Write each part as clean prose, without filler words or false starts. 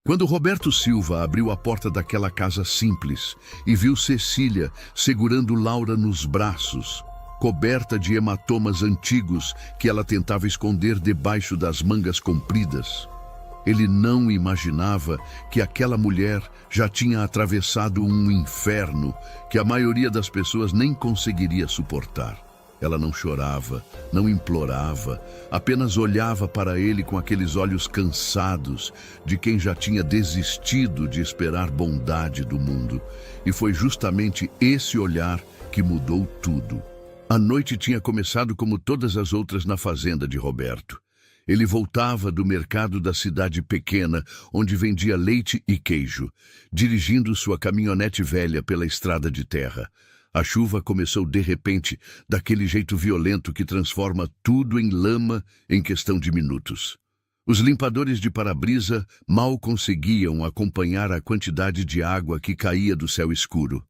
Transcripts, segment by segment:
Quando Roberto Silva abriu a porta daquela casa simples e viu Cecília segurando Laura nos braços, coberta de hematomas antigos que ela tentava esconder debaixo das mangas compridas, ele não imaginava que aquela mulher já tinha atravessado um inferno que a maioria das pessoas nem conseguiria suportar. Ela não chorava, não implorava, apenas olhava para ele com aqueles olhos cansados de quem já tinha desistido de esperar bondade do mundo. E foi justamente esse olhar que mudou tudo. A noite tinha começado como todas as outras na fazenda de Roberto. Ele voltava do mercado da cidade pequena, onde vendia leite e queijo, dirigindo sua caminhonete velha pela estrada de terra. A chuva começou de repente, daquele jeito violento que transforma tudo em lama em questão de minutos. Os limpadores de para-brisa mal conseguiam acompanhar a quantidade de água que caía do céu escuro.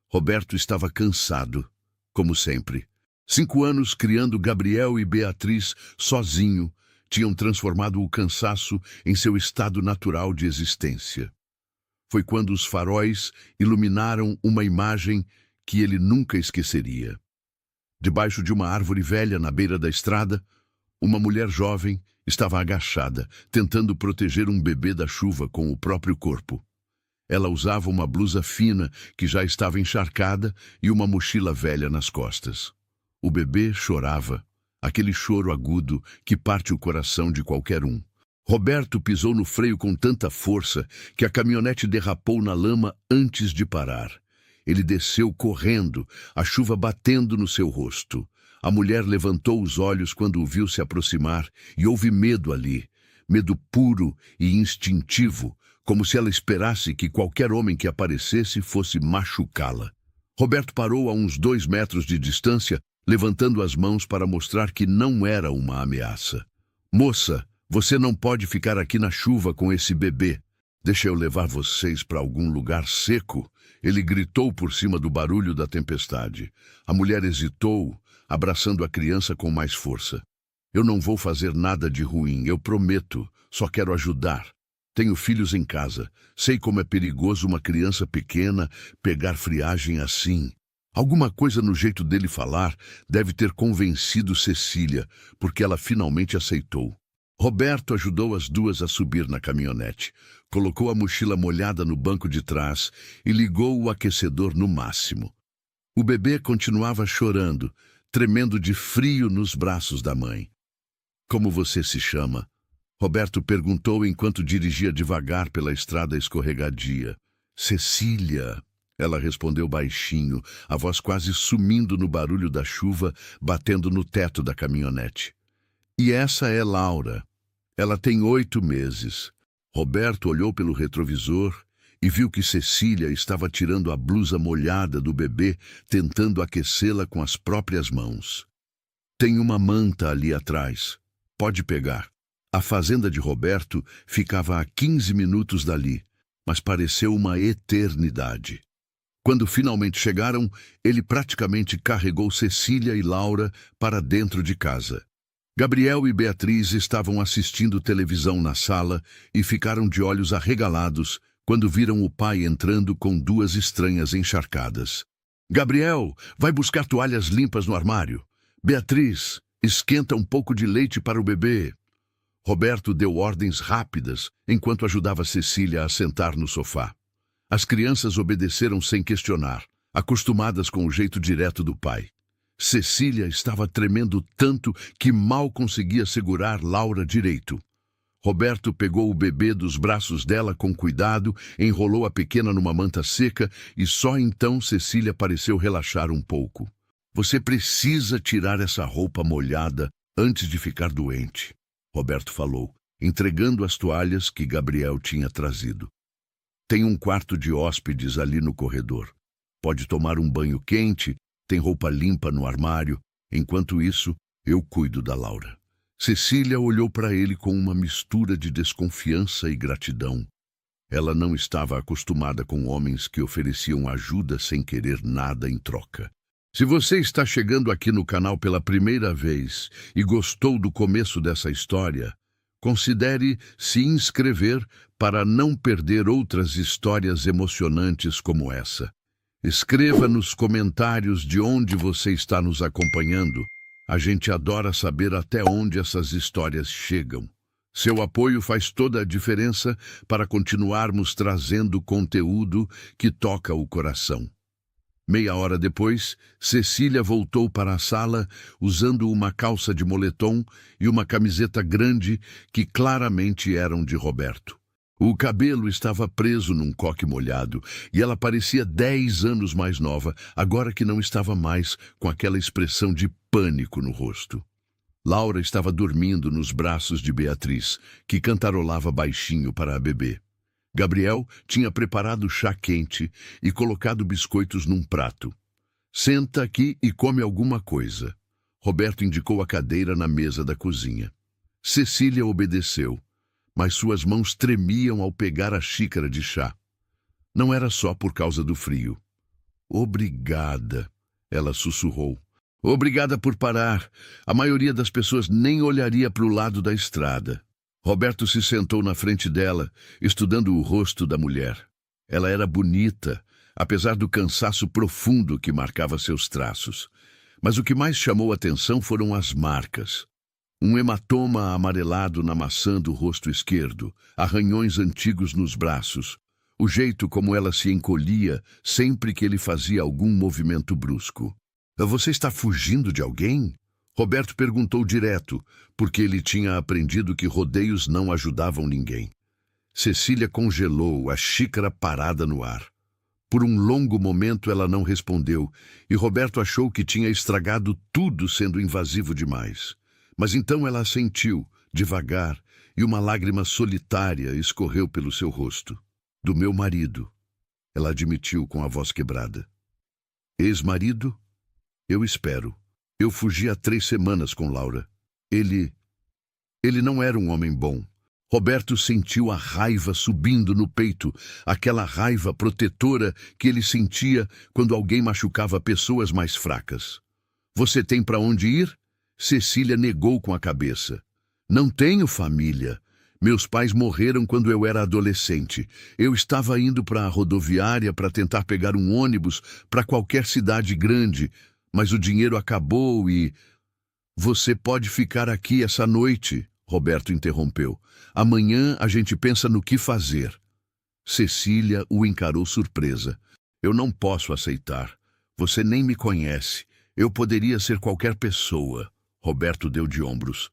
Roberto estava cansado, como sempre. 5 anos criando Gabriel e Beatriz sozinho tinham transformado o cansaço em seu estado natural de existência. Foi quando os faróis iluminaram uma imagem que ele nunca esqueceria. Debaixo de uma árvore velha na beira da estrada, uma mulher jovem estava agachada, tentando proteger um bebê da chuva com o próprio corpo. Ela usava uma blusa fina que já estava encharcada e uma mochila velha nas costas. O bebê chorava, aquele choro agudo que parte o coração de qualquer um. Roberto pisou no freio com tanta força que a caminhonete derrapou na lama antes de parar. Ele desceu correndo, a chuva batendo no seu rosto. A mulher levantou os olhos quando o viu se aproximar e houve medo ali, medo puro e instintivo, como se ela esperasse que qualquer homem que aparecesse fosse machucá-la. Roberto parou a uns 2 metros de distância, levantando as mãos para mostrar que não era uma ameaça. "Moça, você não pode ficar aqui na chuva com esse bebê. Deixa eu levar vocês para algum lugar seco." Ele gritou por cima do barulho da tempestade. A mulher hesitou, abraçando a criança com mais força. "Eu não vou fazer nada de ruim, eu prometo. Só quero ajudar. Tenho filhos em casa. Sei como é perigoso uma criança pequena pegar friagem assim." Alguma coisa no jeito dele falar deve ter convencido Cecília, porque ela finalmente aceitou. Roberto ajudou as duas a subir na caminhonete, colocou a mochila molhada no banco de trás e ligou o aquecedor no máximo. O bebê continuava chorando, tremendo de frio nos braços da mãe. "Como você se chama?" Roberto perguntou enquanto dirigia devagar pela estrada escorregadia. "Cecília." Ela respondeu baixinho, a voz quase sumindo no barulho da chuva batendo no teto da caminhonete. "E essa é Laura. Ela tem 8 meses. Roberto olhou pelo retrovisor e viu que Cecília estava tirando a blusa molhada do bebê, tentando aquecê-la com as próprias mãos. "Tem uma manta ali atrás. Pode pegar." A fazenda de Roberto ficava a 15 minutos dali, mas pareceu uma eternidade. Quando finalmente chegaram, ele praticamente carregou Cecília e Laura para dentro de casa. Gabriel e Beatriz estavam assistindo televisão na sala e ficaram de olhos arregalados quando viram o pai entrando com 2 estranhas encharcadas. "Gabriel, vai buscar toalhas limpas no armário. Beatriz, esquenta um pouco de leite para o bebê." Roberto deu ordens rápidas enquanto ajudava Cecília a sentar no sofá. As crianças obedeceram sem questionar, acostumadas com o jeito direto do pai. Cecília estava tremendo tanto que mal conseguia segurar Laura direito. Roberto pegou o bebê dos braços dela com cuidado, enrolou a pequena numa manta seca e só então Cecília pareceu relaxar um pouco. "Você precisa tirar essa roupa molhada antes de ficar doente", Roberto falou, entregando as toalhas que Gabriel tinha trazido. "Tem um quarto de hóspedes ali no corredor. Pode tomar um banho quente, tem roupa limpa no armário. Enquanto isso, eu cuido da Laura." Cecília olhou para ele com uma mistura de desconfiança e gratidão. Ela não estava acostumada com homens que ofereciam ajuda sem querer nada em troca. Se você está chegando aqui no canal pela primeira vez e gostou do começo dessa história, considere se inscrever para não perder outras histórias emocionantes como essa. Escreva nos comentários de onde você está nos acompanhando. A gente adora saber até onde essas histórias chegam. Seu apoio faz toda a diferença para continuarmos trazendo conteúdo que toca o coração. Meia hora depois, Cecília voltou para a sala usando uma calça de moletom e uma camiseta grande que claramente eram de Roberto. O cabelo estava preso num coque molhado e ela parecia 10 anos mais nova, agora que não estava mais com aquela expressão de pânico no rosto. Laura estava dormindo nos braços de Beatriz, que cantarolava baixinho para a bebê. Gabriel tinha preparado chá quente e colocado biscoitos num prato. Senta aqui e come alguma coisa. Roberto indicou a cadeira na mesa da cozinha. Cecília obedeceu, mas suas mãos tremiam ao pegar a xícara de chá. Não era só por causa do frio. Obrigada, ela sussurrou. Obrigada por parar. A maioria das pessoas nem olharia para o lado da estrada. Roberto se sentou na frente dela, estudando o rosto da mulher. Ela era bonita, apesar do cansaço profundo que marcava seus traços. Mas o que mais chamou a atenção foram as marcas. Um hematoma amarelado na maçã do rosto esquerdo, arranhões antigos nos braços, o jeito como ela se encolhia sempre que ele fazia algum movimento brusco. Você está fugindo de alguém? Roberto perguntou direto, porque ele tinha aprendido que rodeios não ajudavam ninguém. Cecília congelou, a xícara parada no ar. Por um longo momento ela não respondeu, e Roberto achou que tinha estragado tudo sendo invasivo demais. Mas então ela assentiu, devagar, e uma lágrima solitária escorreu pelo seu rosto. Do meu marido, ela admitiu com a voz quebrada. Ex-marido? Eu espero. Eu fugi há 3 semanas com Laura. Ele não era um homem bom. Roberto sentiu a raiva subindo no peito, aquela raiva protetora que ele sentia quando alguém machucava pessoas mais fracas. Você tem para onde ir? Cecília negou com a cabeça. Não tenho família. Meus pais morreram quando eu era adolescente. Eu estava indo para a rodoviária para tentar pegar um ônibus para qualquer cidade grande, mas o dinheiro acabou e... Você pode ficar aqui essa noite, Roberto interrompeu. Amanhã a gente pensa no que fazer. Cecília o encarou surpresa. Eu não posso aceitar. Você nem me conhece. Eu poderia ser qualquer pessoa. Roberto deu de ombros.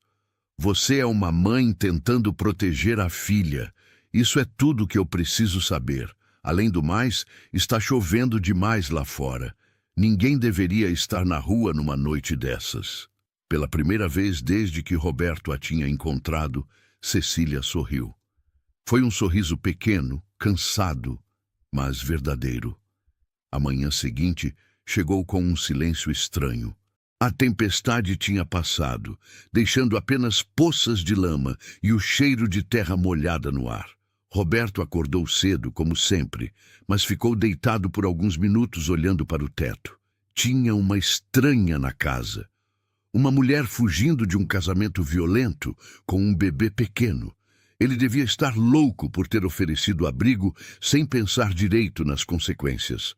Você é uma mãe tentando proteger a filha. Isso é tudo que eu preciso saber. Além do mais, está chovendo demais lá fora. Ninguém deveria estar na rua numa noite dessas. Pela primeira vez desde que Roberto a tinha encontrado, Cecília sorriu. Foi um sorriso pequeno, cansado, mas verdadeiro. A manhã seguinte chegou com um silêncio estranho. A tempestade tinha passado, deixando apenas poças de lama e o cheiro de terra molhada no ar. Roberto acordou cedo, como sempre, mas ficou deitado por alguns minutos olhando para o teto. Tinha uma estranha na casa. Uma mulher fugindo de um casamento violento com um bebê pequeno. Ele devia estar louco por ter oferecido abrigo sem pensar direito nas consequências.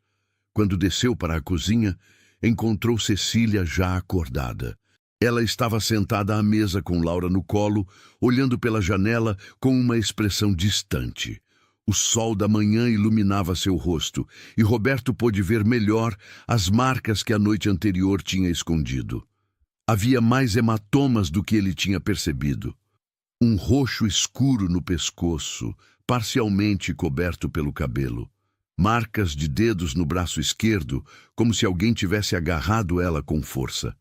Quando desceu para a cozinha, encontrou Cecília já acordada. Ela estava sentada à mesa com Laura no colo, olhando pela janela com uma expressão distante. O sol da manhã iluminava seu rosto, e Roberto pôde ver melhor as marcas que a noite anterior tinha escondido. Havia mais hematomas do que ele tinha percebido. Um roxo escuro no pescoço, parcialmente coberto pelo cabelo. Marcas de dedos no braço esquerdo, como se alguém tivesse agarrado ela com força.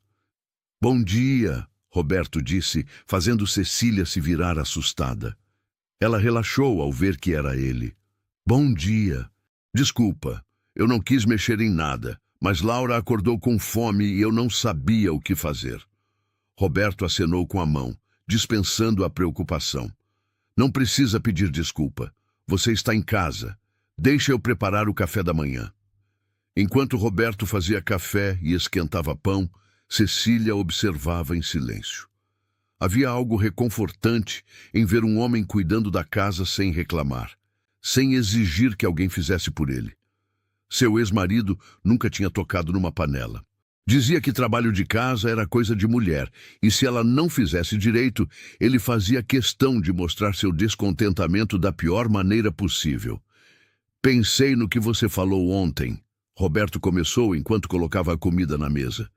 Bom dia, Roberto disse, fazendo Cecília se virar assustada. Ela relaxou ao ver que era ele. Bom dia. Desculpa, eu não quis mexer em nada, mas Laura acordou com fome e eu não sabia o que fazer. Roberto acenou com a mão, dispensando a preocupação. Não precisa pedir desculpa. Você está em casa. Deixa eu preparar o café da manhã. Enquanto Roberto fazia café e esquentava pão, Cecília observava em silêncio. Havia algo reconfortante em ver um homem cuidando da casa sem reclamar, sem exigir que alguém fizesse por ele. Seu ex-marido nunca tinha tocado numa panela. Dizia que trabalho de casa era coisa de mulher, e se ela não fizesse direito, ele fazia questão de mostrar seu descontentamento da pior maneira possível. Pensei no que você falou ontem, Roberto começou enquanto colocava a comida na mesa,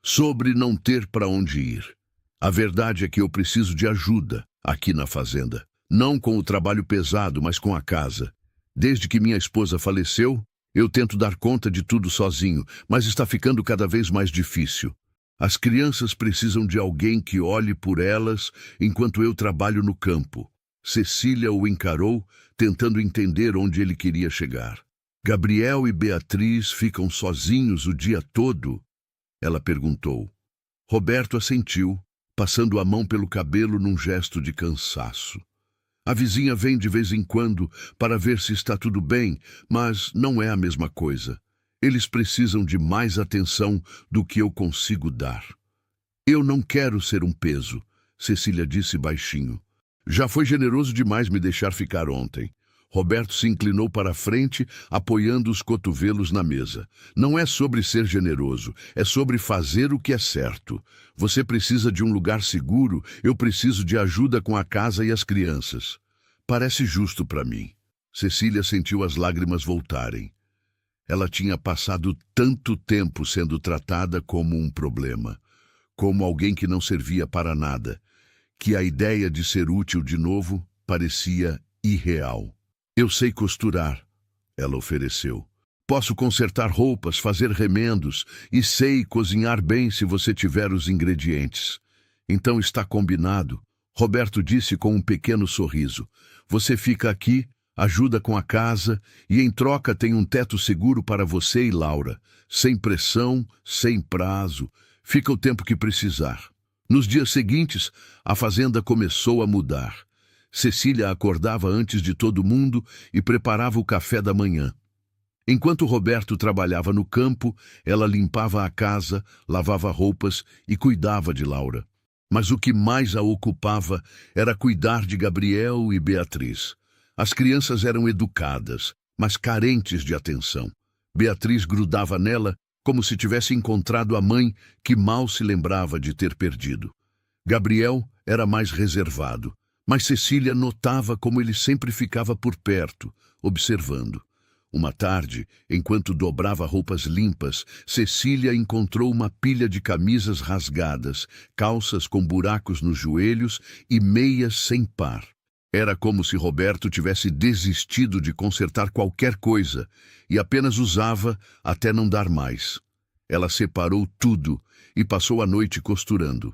sobre não ter para onde ir. A verdade é que eu preciso de ajuda aqui na fazenda. Não com o trabalho pesado, mas com a casa. Desde que minha esposa faleceu, eu tento dar conta de tudo sozinho, mas está ficando cada vez mais difícil. As crianças precisam de alguém que olhe por elas enquanto eu trabalho no campo. Cecília o encarou, tentando entender onde ele queria chegar. Gabriel e Beatriz ficam sozinhos o dia todo? Ela perguntou. Roberto assentiu, passando a mão pelo cabelo num gesto de cansaço. A vizinha vem de vez em quando para ver se está tudo bem, mas não é a mesma coisa. Eles precisam de mais atenção do que eu consigo dar. Eu não quero ser um peso, Cecília disse baixinho. Já foi generoso demais me deixar ficar ontem. Roberto se inclinou para a frente, apoiando os cotovelos na mesa. Não é sobre ser generoso, é sobre fazer o que é certo. Você precisa de um lugar seguro, eu preciso de ajuda com a casa e as crianças. Parece justo para mim. Cecília sentiu as lágrimas voltarem. Ela tinha passado tanto tempo sendo tratada como um problema, como alguém que não servia para nada, que a ideia de ser útil de novo parecia irreal. Eu sei costurar, ela ofereceu. Posso consertar roupas, fazer remendos e sei cozinhar bem se você tiver os ingredientes. Então está combinado, Roberto disse com um pequeno sorriso. Você fica aqui, ajuda com a casa e em troca tem um teto seguro para você e Laura. Sem pressão, sem prazo, fica o tempo que precisar. Nos dias seguintes, a fazenda começou a mudar. Cecília acordava antes de todo mundo e preparava o café da manhã. Enquanto Roberto trabalhava no campo, ela limpava a casa, lavava roupas e cuidava de Laura. Mas o que mais a ocupava era cuidar de Gabriel e Beatriz. As crianças eram educadas, mas carentes de atenção. Beatriz grudava nela como se tivesse encontrado a mãe que mal se lembrava de ter perdido. Gabriel era mais reservado. Mas Cecília notava como ele sempre ficava por perto, observando. Uma tarde, enquanto dobrava roupas limpas, Cecília encontrou uma pilha de camisas rasgadas, calças com buracos nos joelhos e meias sem par. Era como se Roberto tivesse desistido de consertar qualquer coisa e apenas usava até não dar mais. Ela separou tudo e passou a noite costurando.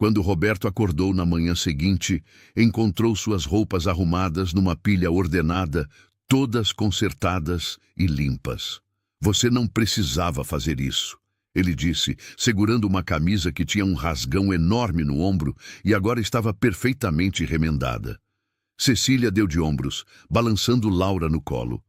Quando Roberto acordou na manhã seguinte, encontrou suas roupas arrumadas numa pilha ordenada, todas consertadas e limpas. Você não precisava fazer isso, ele disse, segurando uma camisa que tinha um rasgão enorme no ombro e agora estava perfeitamente remendada. Cecília deu de ombros, balançando Laura no colo.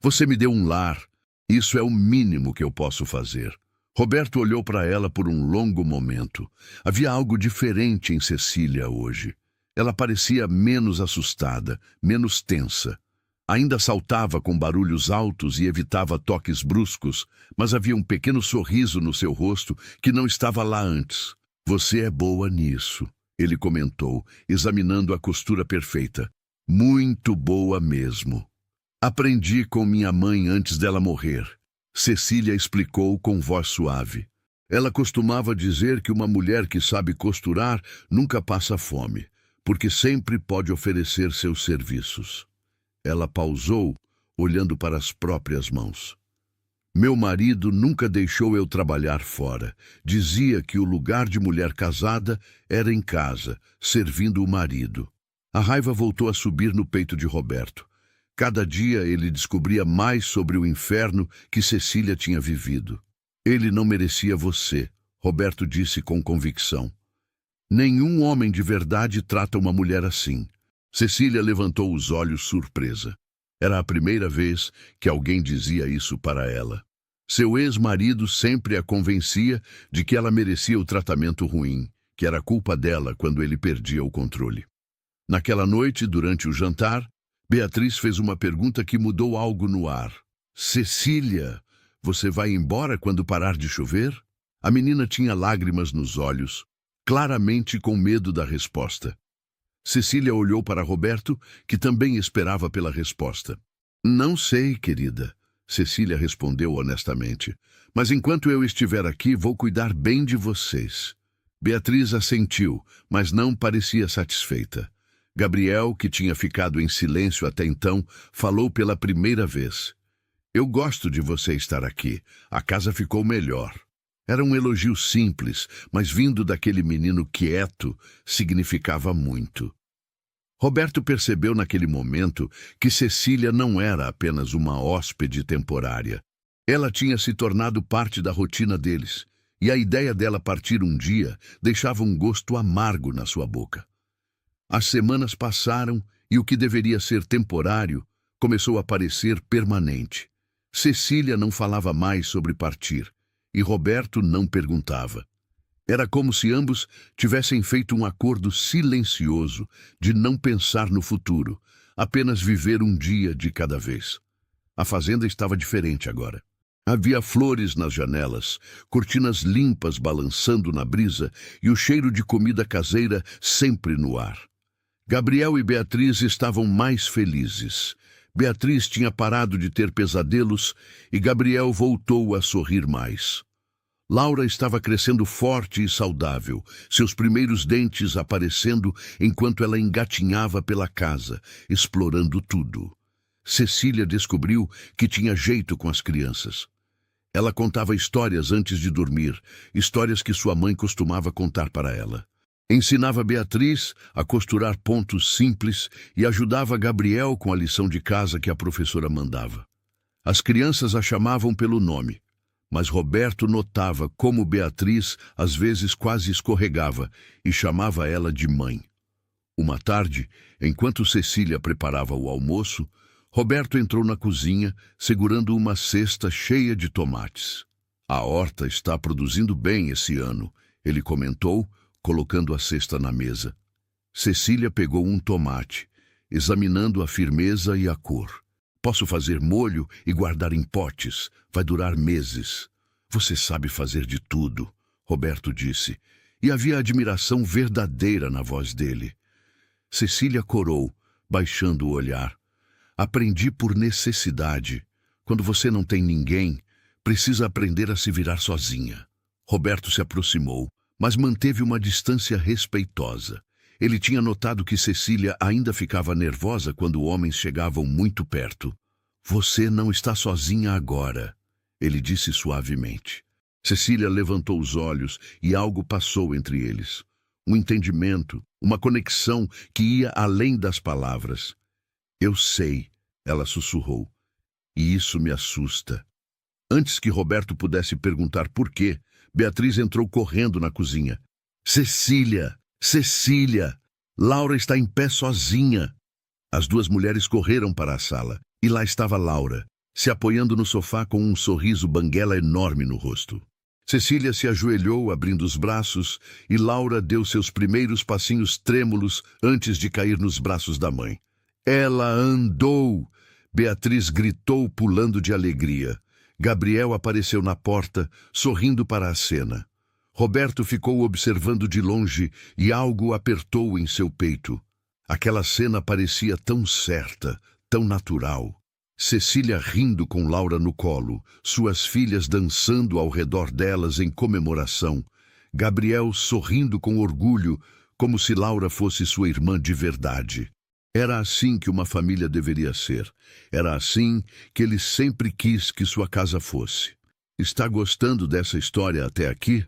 Você me deu um lar. Isso é o mínimo que eu posso fazer. Roberto olhou para ela por um longo momento. Havia algo diferente em Cecília hoje. Ela parecia menos assustada, menos tensa. Ainda saltava com barulhos altos e evitava toques bruscos, mas havia um pequeno sorriso no seu rosto que não estava lá antes. Você é boa nisso, ele comentou, examinando a costura perfeita. Muito boa mesmo. Aprendi com minha mãe antes dela morrer. Cecília explicou com voz suave. Ela costumava dizer que uma mulher que sabe costurar nunca passa fome, porque sempre pode oferecer seus serviços. Ela pausou, olhando para as próprias mãos. Meu marido nunca deixou eu trabalhar fora. Dizia que o lugar de mulher casada era em casa, servindo o marido. A raiva voltou a subir no peito de Roberto. Cada dia ele descobria mais sobre o inferno que Cecília tinha vivido. Ele não merecia você, Roberto disse com convicção. Nenhum homem de verdade trata uma mulher assim. Cecília levantou os olhos surpresa. Era a primeira vez que alguém dizia isso para ela. Seu ex-marido sempre a convencia de que ela merecia o tratamento ruim, que era culpa dela quando ele perdia o controle. Naquela noite, durante o jantar, Beatriz fez uma pergunta que mudou algo no ar. Cecília, você vai embora quando parar de chover? A menina tinha lágrimas nos olhos, claramente com medo da resposta. Cecília olhou para Roberto, que também esperava pela resposta. Não sei, querida, Cecília respondeu honestamente. Mas enquanto eu estiver aqui, vou cuidar bem de vocês. Beatriz assentiu, mas não parecia satisfeita. Gabriel, que tinha ficado em silêncio até então, falou pela primeira vez. Eu gosto de você estar aqui. A casa ficou melhor. Era um elogio simples, mas vindo daquele menino quieto, significava muito. Roberto percebeu naquele momento que Cecília não era apenas uma hóspede temporária. Ela tinha se tornado parte da rotina deles, e a ideia dela partir um dia deixava um gosto amargo na sua boca. As semanas passaram e o que deveria ser temporário começou a parecer permanente. Cecília não falava mais sobre partir, e Roberto não perguntava. Era como se ambos tivessem feito um acordo silencioso de não pensar no futuro, apenas viver um dia de cada vez. A fazenda estava diferente agora. Havia flores nas janelas, cortinas limpas balançando na brisa e o cheiro de comida caseira sempre no ar. Gabriel e Beatriz estavam mais felizes. Beatriz tinha parado de ter pesadelos e Gabriel voltou a sorrir mais. Laura estava crescendo forte e saudável, seus primeiros dentes aparecendo enquanto ela engatinhava pela casa, explorando tudo. Cecília descobriu que tinha jeito com as crianças. Ela contava histórias antes de dormir, histórias que sua mãe costumava contar para ela. Ensinava Beatriz a costurar pontos simples e ajudava Gabriel com a lição de casa que a professora mandava. As crianças a chamavam pelo nome, mas Roberto notava como Beatriz às vezes quase escorregava e chamava ela de mãe. Uma tarde, enquanto Cecília preparava o almoço, Roberto entrou na cozinha segurando uma cesta cheia de tomates. A horta está produzindo bem esse ano, ele comentou, colocando a cesta na mesa. Cecília pegou um tomate, examinando a firmeza e a cor. Posso fazer molho e guardar em potes. Vai durar meses. Você sabe fazer de tudo, Roberto disse, e havia admiração verdadeira na voz dele. Cecília corou, baixando o olhar. Aprendi por necessidade. Quando você não tem ninguém, precisa aprender a se virar sozinha. Roberto se aproximou, mas manteve uma distância respeitosa. Ele tinha notado que Cecília ainda ficava nervosa quando homens chegavam muito perto. Você não está sozinha agora, ele disse suavemente. Cecília levantou os olhos e algo passou entre eles. Um entendimento, uma conexão que ia além das palavras. Eu sei, ela sussurrou, e isso me assusta. Antes que Roberto pudesse perguntar por quê, Beatriz entrou correndo na cozinha. Cecília! Cecília! Laura está em pé sozinha. As duas mulheres correram para a sala, e lá estava Laura, se apoiando no sofá com um sorriso banguela enorme no rosto. Cecília se ajoelhou, abrindo os braços, e Laura deu seus primeiros passinhos trêmulos antes de cair nos braços da mãe. Ela andou! Beatriz gritou, pulando de alegria. Gabriel apareceu na porta, sorrindo para a cena. Roberto ficou observando de longe e algo apertou em seu peito. Aquela cena parecia tão certa, tão natural. Cecília rindo com Laura no colo, suas filhas dançando ao redor delas em comemoração. Gabriel sorrindo com orgulho, como se Laura fosse sua irmã de verdade. Era assim que uma família deveria ser. Era assim que ele sempre quis que sua casa fosse. Está gostando dessa história até aqui?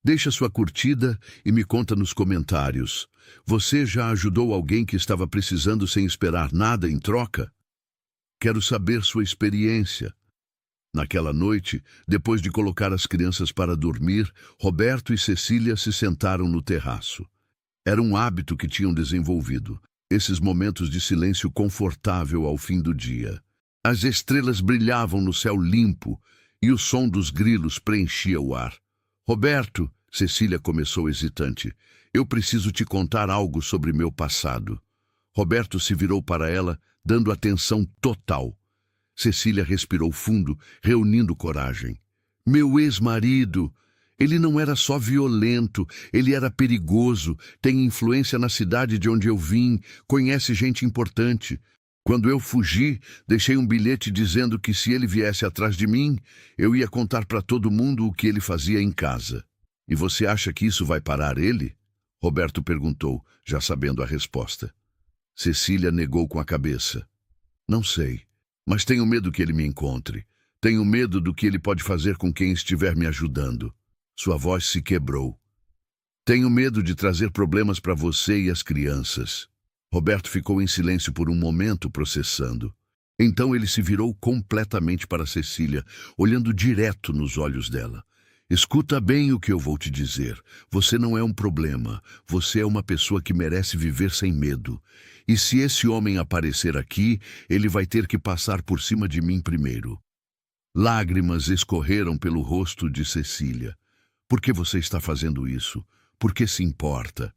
Deixa sua curtida e me conta nos comentários. Você já ajudou alguém que estava precisando sem esperar nada em troca? Quero saber sua experiência. Naquela noite, depois de colocar as crianças para dormir, Roberto e Cecília se sentaram no terraço. Era um hábito que tinham desenvolvido. Esses momentos de silêncio confortável ao fim do dia. As estrelas brilhavam no céu limpo e o som dos grilos preenchia o ar. Roberto, Cecília começou hesitante. Eu preciso te contar algo sobre meu passado. Roberto se virou para ela, dando atenção total. Cecília respirou fundo, reunindo coragem. Meu ex-marido! Ele não era só violento, ele era perigoso, tem influência na cidade de onde eu vim, conhece gente importante. Quando eu fugi, deixei um bilhete dizendo que se ele viesse atrás de mim, eu ia contar para todo mundo o que ele fazia em casa. E você acha que isso vai parar ele? Roberto perguntou, já sabendo a resposta. Cecília negou com a cabeça. Não sei, mas tenho medo que ele me encontre. Tenho medo do que ele pode fazer com quem estiver me ajudando. Sua voz se quebrou. Tenho medo de trazer problemas para você e as crianças. Roberto ficou em silêncio por um momento, processando. Então ele se virou completamente para Cecília, olhando direto nos olhos dela. Escuta bem o que eu vou te dizer. Você não é um problema. Você é uma pessoa que merece viver sem medo. E se esse homem aparecer aqui, ele vai ter que passar por cima de mim primeiro. Lágrimas escorreram pelo rosto de Cecília. Por que você está fazendo isso? Por que se importa?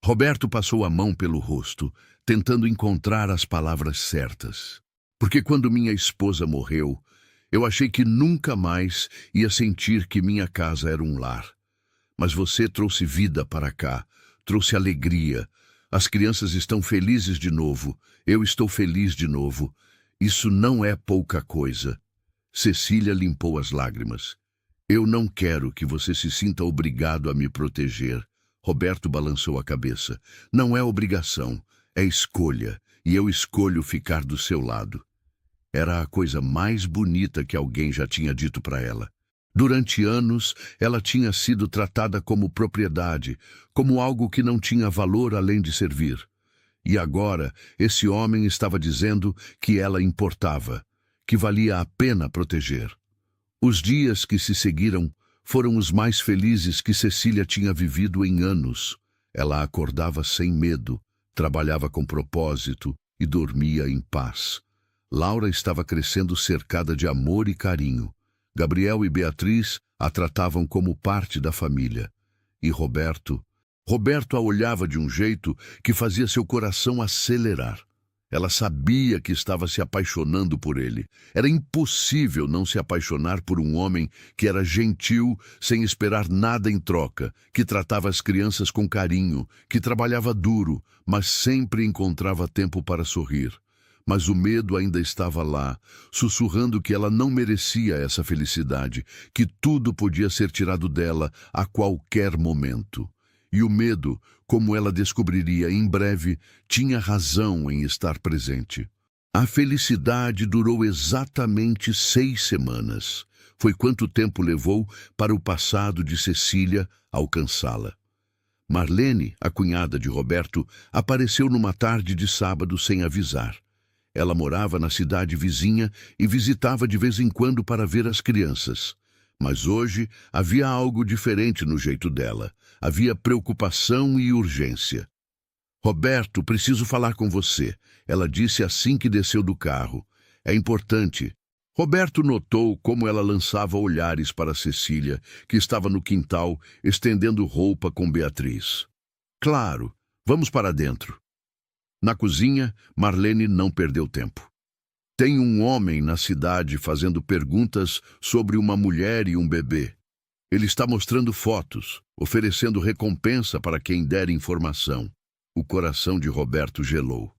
Roberto passou a mão pelo rosto, tentando encontrar as palavras certas. Porque quando minha esposa morreu, eu achei que nunca mais ia sentir que minha casa era um lar. Mas você trouxe vida para cá, trouxe alegria. As crianças estão felizes de novo, eu estou feliz de novo. Isso não é pouca coisa. Cecília limpou as lágrimas. Eu não quero que você se sinta obrigado a me proteger. Roberto balançou a cabeça. Não é obrigação, é escolha, e eu escolho ficar do seu lado. Era a coisa mais bonita que alguém já tinha dito para ela. Durante anos, ela tinha sido tratada como propriedade, como algo que não tinha valor além de servir. E agora, esse homem estava dizendo que ela importava, que valia a pena proteger. Os dias que se seguiram foram os mais felizes que Cecília tinha vivido em anos. Ela acordava sem medo, trabalhava com propósito e dormia em paz. Laura estava crescendo cercada de amor e carinho. Gabriel e Beatriz a tratavam como parte da família. E Roberto a olhava de um jeito que fazia seu coração acelerar. Ela sabia que estava se apaixonando por ele. Era impossível não se apaixonar por um homem que era gentil, sem esperar nada em troca, que tratava as crianças com carinho, que trabalhava duro, mas sempre encontrava tempo para sorrir. Mas o medo ainda estava lá, sussurrando que ela não merecia essa felicidade, que tudo podia ser tirado dela a qualquer momento. E o medo, como ela descobriria em breve, tinha razão em estar presente. A felicidade durou exatamente 6 semanas. Foi quanto tempo levou para o passado de Cecília alcançá-la. Marlene, a cunhada de Roberto, apareceu numa tarde de sábado sem avisar. Ela morava na cidade vizinha e visitava de vez em quando para ver as crianças. Mas hoje havia algo diferente no jeito dela. Havia preocupação e urgência. Roberto, preciso falar com você, ela disse assim que desceu do carro. É importante. Roberto notou como ela lançava olhares para Cecília, que estava no quintal, estendendo roupa com Beatriz. Claro, vamos para dentro. Na cozinha, Marlene não perdeu tempo. Tem um homem na cidade fazendo perguntas sobre uma mulher e um bebê. Ele está mostrando fotos, oferecendo recompensa para quem der informação. O coração de Roberto gelou.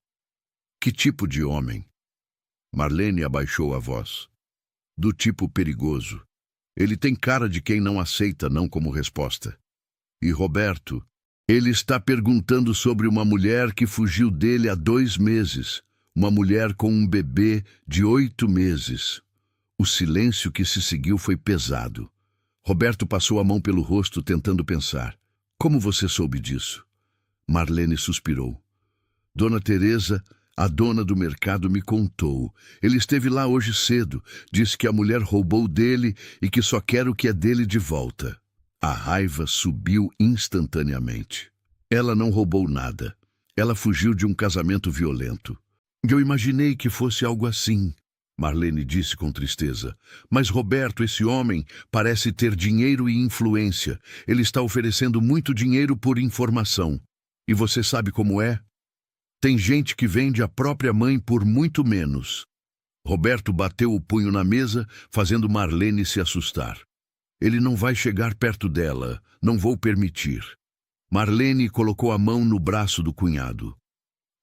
Que tipo de homem? Marlene abaixou a voz. Do tipo perigoso. Ele tem cara de quem não aceita não como resposta. E Roberto, ele está perguntando sobre uma mulher que fugiu dele há 2 meses. Uma mulher com um bebê de 8 meses. O silêncio que se seguiu foi pesado. Roberto passou a mão pelo rosto tentando pensar. Como você soube disso? Marlene suspirou. Dona Teresa, a dona do mercado, me contou. Ele esteve lá hoje cedo. Disse que a mulher roubou dele e que só quer o que é dele de volta. A raiva subiu instantaneamente. Ela não roubou nada. Ela fugiu de um casamento violento. Eu imaginei que fosse algo assim. Marlene disse com tristeza. Mas Roberto, esse homem, parece ter dinheiro e influência. Ele está oferecendo muito dinheiro por informação. E você sabe como é? Tem gente que vende a própria mãe por muito menos. Roberto bateu o punho na mesa, fazendo Marlene se assustar. Ele não vai chegar perto dela, não vou permitir. Marlene colocou a mão no braço do cunhado.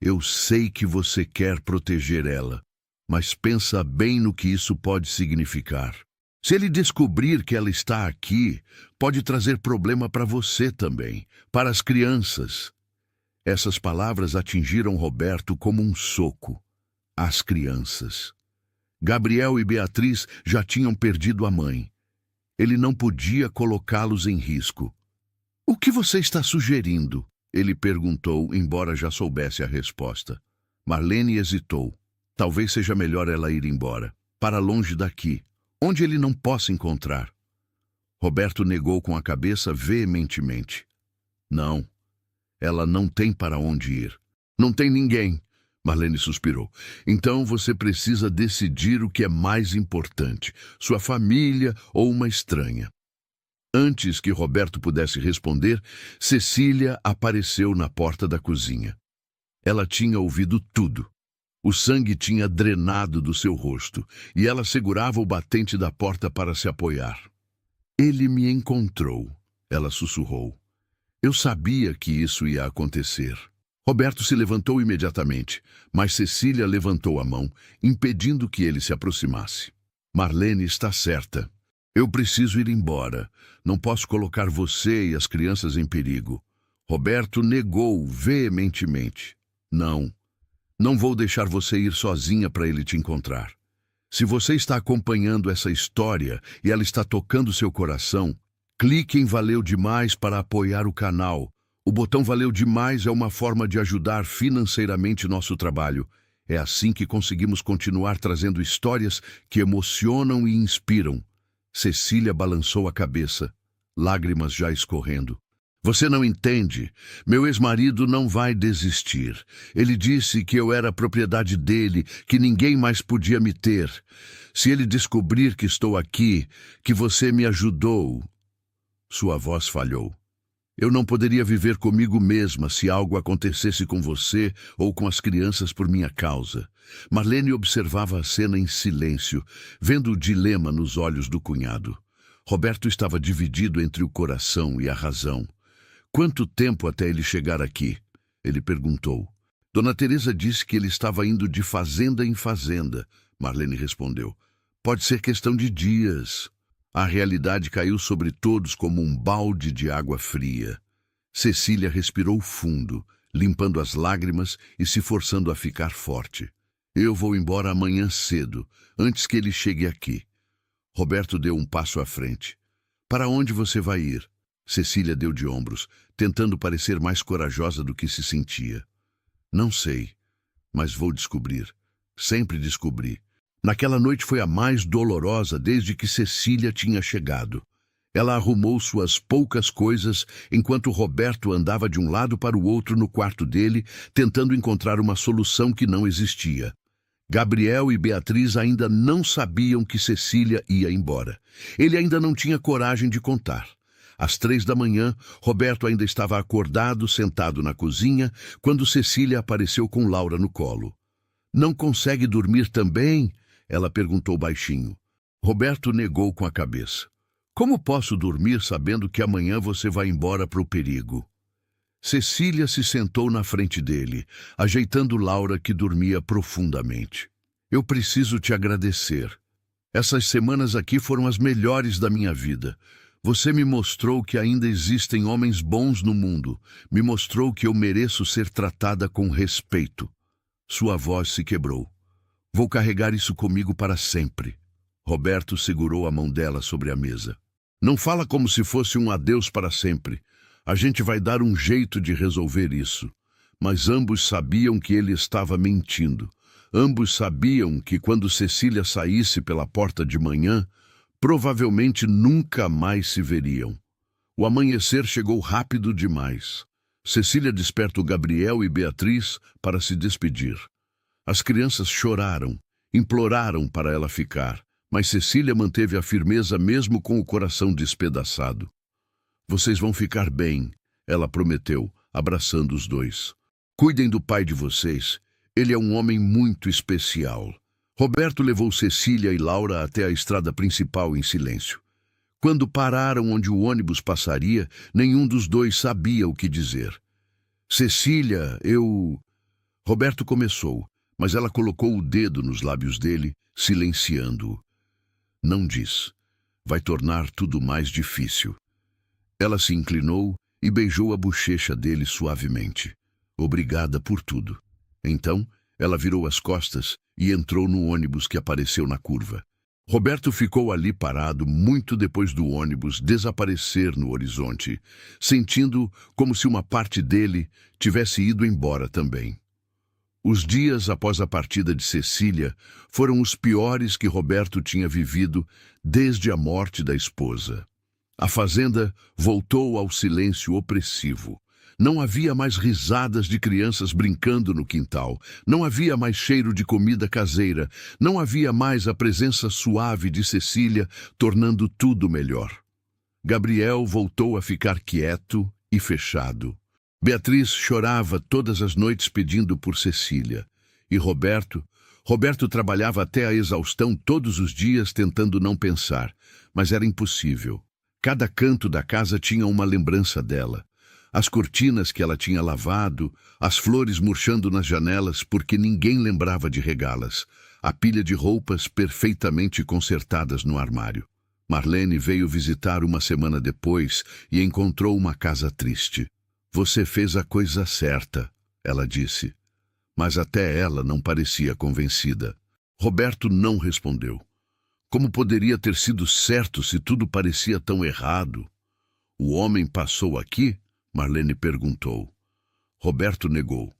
Eu sei que você quer proteger ela, mas pensa bem no que isso pode significar. Se ele descobrir que ela está aqui, pode trazer problema para você também, para as crianças. Essas palavras atingiram Roberto como um soco. As crianças. Gabriel e Beatriz já tinham perdido a mãe. Ele não podia colocá-los em risco. O que você está sugerindo? Ele perguntou, embora já soubesse a resposta. Marlene hesitou. Talvez seja melhor ela ir embora, para longe daqui, onde ele não possa encontrar. Roberto negou com a cabeça veementemente. Não, ela não tem para onde ir. Não tem ninguém. Marlene suspirou. Então você precisa decidir o que é mais importante, sua família ou uma estranha. Antes que Roberto pudesse responder, Cecília apareceu na porta da cozinha. Ela tinha ouvido tudo. O sangue tinha drenado do seu rosto, e ela segurava o batente da porta para se apoiar. Ele me encontrou, ela sussurrou. Eu sabia que isso ia acontecer. Roberto se levantou imediatamente, mas Cecília levantou a mão, impedindo que ele se aproximasse. Marlene está certa. Eu preciso ir embora. Não posso colocar você e as crianças em perigo. Roberto negou veementemente. Não. Não vou deixar você ir sozinha para ele te encontrar. Se você está acompanhando essa história e ela está tocando seu coração, clique em Valeu Demais para apoiar o canal. O botão Valeu Demais é uma forma de ajudar financeiramente nosso trabalho. É assim que conseguimos continuar trazendo histórias que emocionam e inspiram. Cecília balançou a cabeça, lágrimas já escorrendo. Você não entende. Meu ex-marido não vai desistir. Ele disse que eu era propriedade dele, que ninguém mais podia me ter. Se ele descobrir que estou aqui, que você me ajudou... Sua voz falhou. Eu não poderia viver comigo mesma se algo acontecesse com você ou com as crianças por minha causa. Marlene observava a cena em silêncio, vendo o dilema nos olhos do cunhado. Roberto estava dividido entre o coração e a razão. Quanto tempo até ele chegar aqui? Ele perguntou. Dona Teresa disse que ele estava indo de fazenda em fazenda. Marlene respondeu. Pode ser questão de dias. A realidade caiu sobre todos como um balde de água fria. Cecília respirou fundo, limpando as lágrimas e se forçando a ficar forte. Eu vou embora amanhã cedo, antes que ele chegue aqui. Roberto deu um passo à frente. Para onde você vai ir? Cecília deu de ombros, tentando parecer mais corajosa do que se sentia. Não sei, mas vou descobrir. Sempre descobri. Naquela noite foi a mais dolorosa desde que Cecília tinha chegado. Ela arrumou suas poucas coisas enquanto Roberto andava de um lado para o outro no quarto dele, tentando encontrar uma solução que não existia. Gabriel e Beatriz ainda não sabiam que Cecília ia embora. Ele ainda não tinha coragem de contar. Às 3 da manhã, Roberto ainda estava acordado, sentado na cozinha, quando Cecília apareceu com Laura no colo. Não consegue dormir também? Ela perguntou baixinho. Roberto negou com a cabeça. Como posso dormir sabendo que amanhã você vai embora para o perigo? Cecília se sentou na frente dele, ajeitando Laura, que dormia profundamente. Eu preciso te agradecer. Essas semanas aqui foram as melhores da minha vida. Você me mostrou que ainda existem homens bons no mundo. Me mostrou que eu mereço ser tratada com respeito. Sua voz se quebrou. Vou carregar isso comigo para sempre. Roberto segurou a mão dela sobre a mesa. Não fala como se fosse um adeus para sempre. A gente vai dar um jeito de resolver isso. Mas ambos sabiam que ele estava mentindo. Ambos sabiam que quando Cecília saísse pela porta de manhã, provavelmente nunca mais se veriam. O amanhecer chegou rápido demais. Cecília despertou Gabriel e Beatriz para se despedir. As crianças choraram, Imploraram para ela ficar, mas Cecília manteve a firmeza mesmo com o coração despedaçado. Vocês vão ficar bem, ela prometeu, abraçando os dois. Cuidem do pai de vocês. Ele é um homem muito especial. Roberto levou Cecília e Laura até a estrada principal em silêncio. Quando pararam onde o ônibus passaria, nenhum dos dois sabia o que dizer. Cecília, Roberto começou, mas ela colocou o dedo nos lábios dele, silenciando-o. Não diz. Vai tornar tudo mais difícil. Ela se inclinou e beijou a bochecha dele suavemente. Obrigada por tudo. Então, ela virou as costas e entrou no ônibus que apareceu na curva. Roberto ficou ali parado muito depois do ônibus desaparecer no horizonte, sentindo como se uma parte dele tivesse ido embora também. Os dias após a partida de Cecília foram os piores que Roberto tinha vivido desde a morte da esposa. A fazenda voltou ao silêncio opressivo. Não havia mais risadas de crianças brincando no quintal. Não havia mais cheiro de comida caseira. Não havia mais a presença suave de Cecília, tornando tudo melhor. Gabriel voltou a ficar quieto e fechado. Beatriz chorava todas as noites pedindo por Cecília. E Roberto trabalhava até a exaustão todos os dias tentando não pensar, mas era impossível. Cada canto da casa tinha uma lembrança dela. As cortinas que ela tinha lavado, as flores murchando nas janelas porque ninguém lembrava de regá-las, a pilha de roupas perfeitamente consertadas no armário. Marlene veio visitar uma semana depois e encontrou uma casa triste. Você fez a coisa certa, ela disse. Mas até ela não parecia convencida. Roberto não respondeu. Como poderia ter sido certo se tudo parecia tão errado? O homem passou aqui? Marlene perguntou. Roberto negou.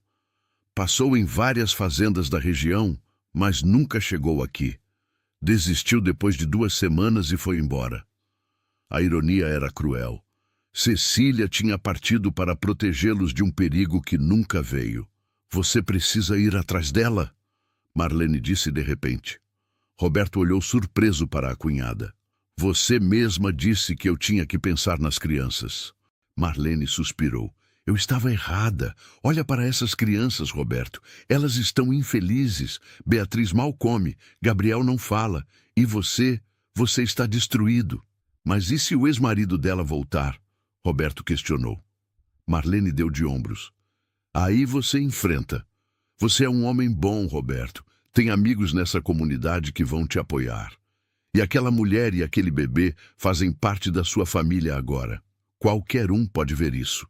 Passou em várias fazendas da região, mas nunca chegou aqui. Desistiu depois de 2 semanas e foi embora. A ironia era cruel. Cecília tinha partido para protegê-los de um perigo que nunca veio. Você precisa ir atrás dela? Marlene disse de repente. Roberto olhou surpreso para a cunhada. Você mesma disse que eu tinha que pensar nas crianças. Marlene suspirou. Eu estava errada. Olha para essas crianças, Roberto. Elas estão infelizes. Beatriz mal come. Gabriel não fala. E você está destruído. Mas e se o ex-marido dela voltar? Roberto questionou. Marlene deu de ombros. Aí você enfrenta. Você é um homem bom, Roberto. Tem amigos nessa comunidade que vão te apoiar. E aquela mulher e aquele bebê fazem parte da sua família agora. Qualquer um pode ver isso.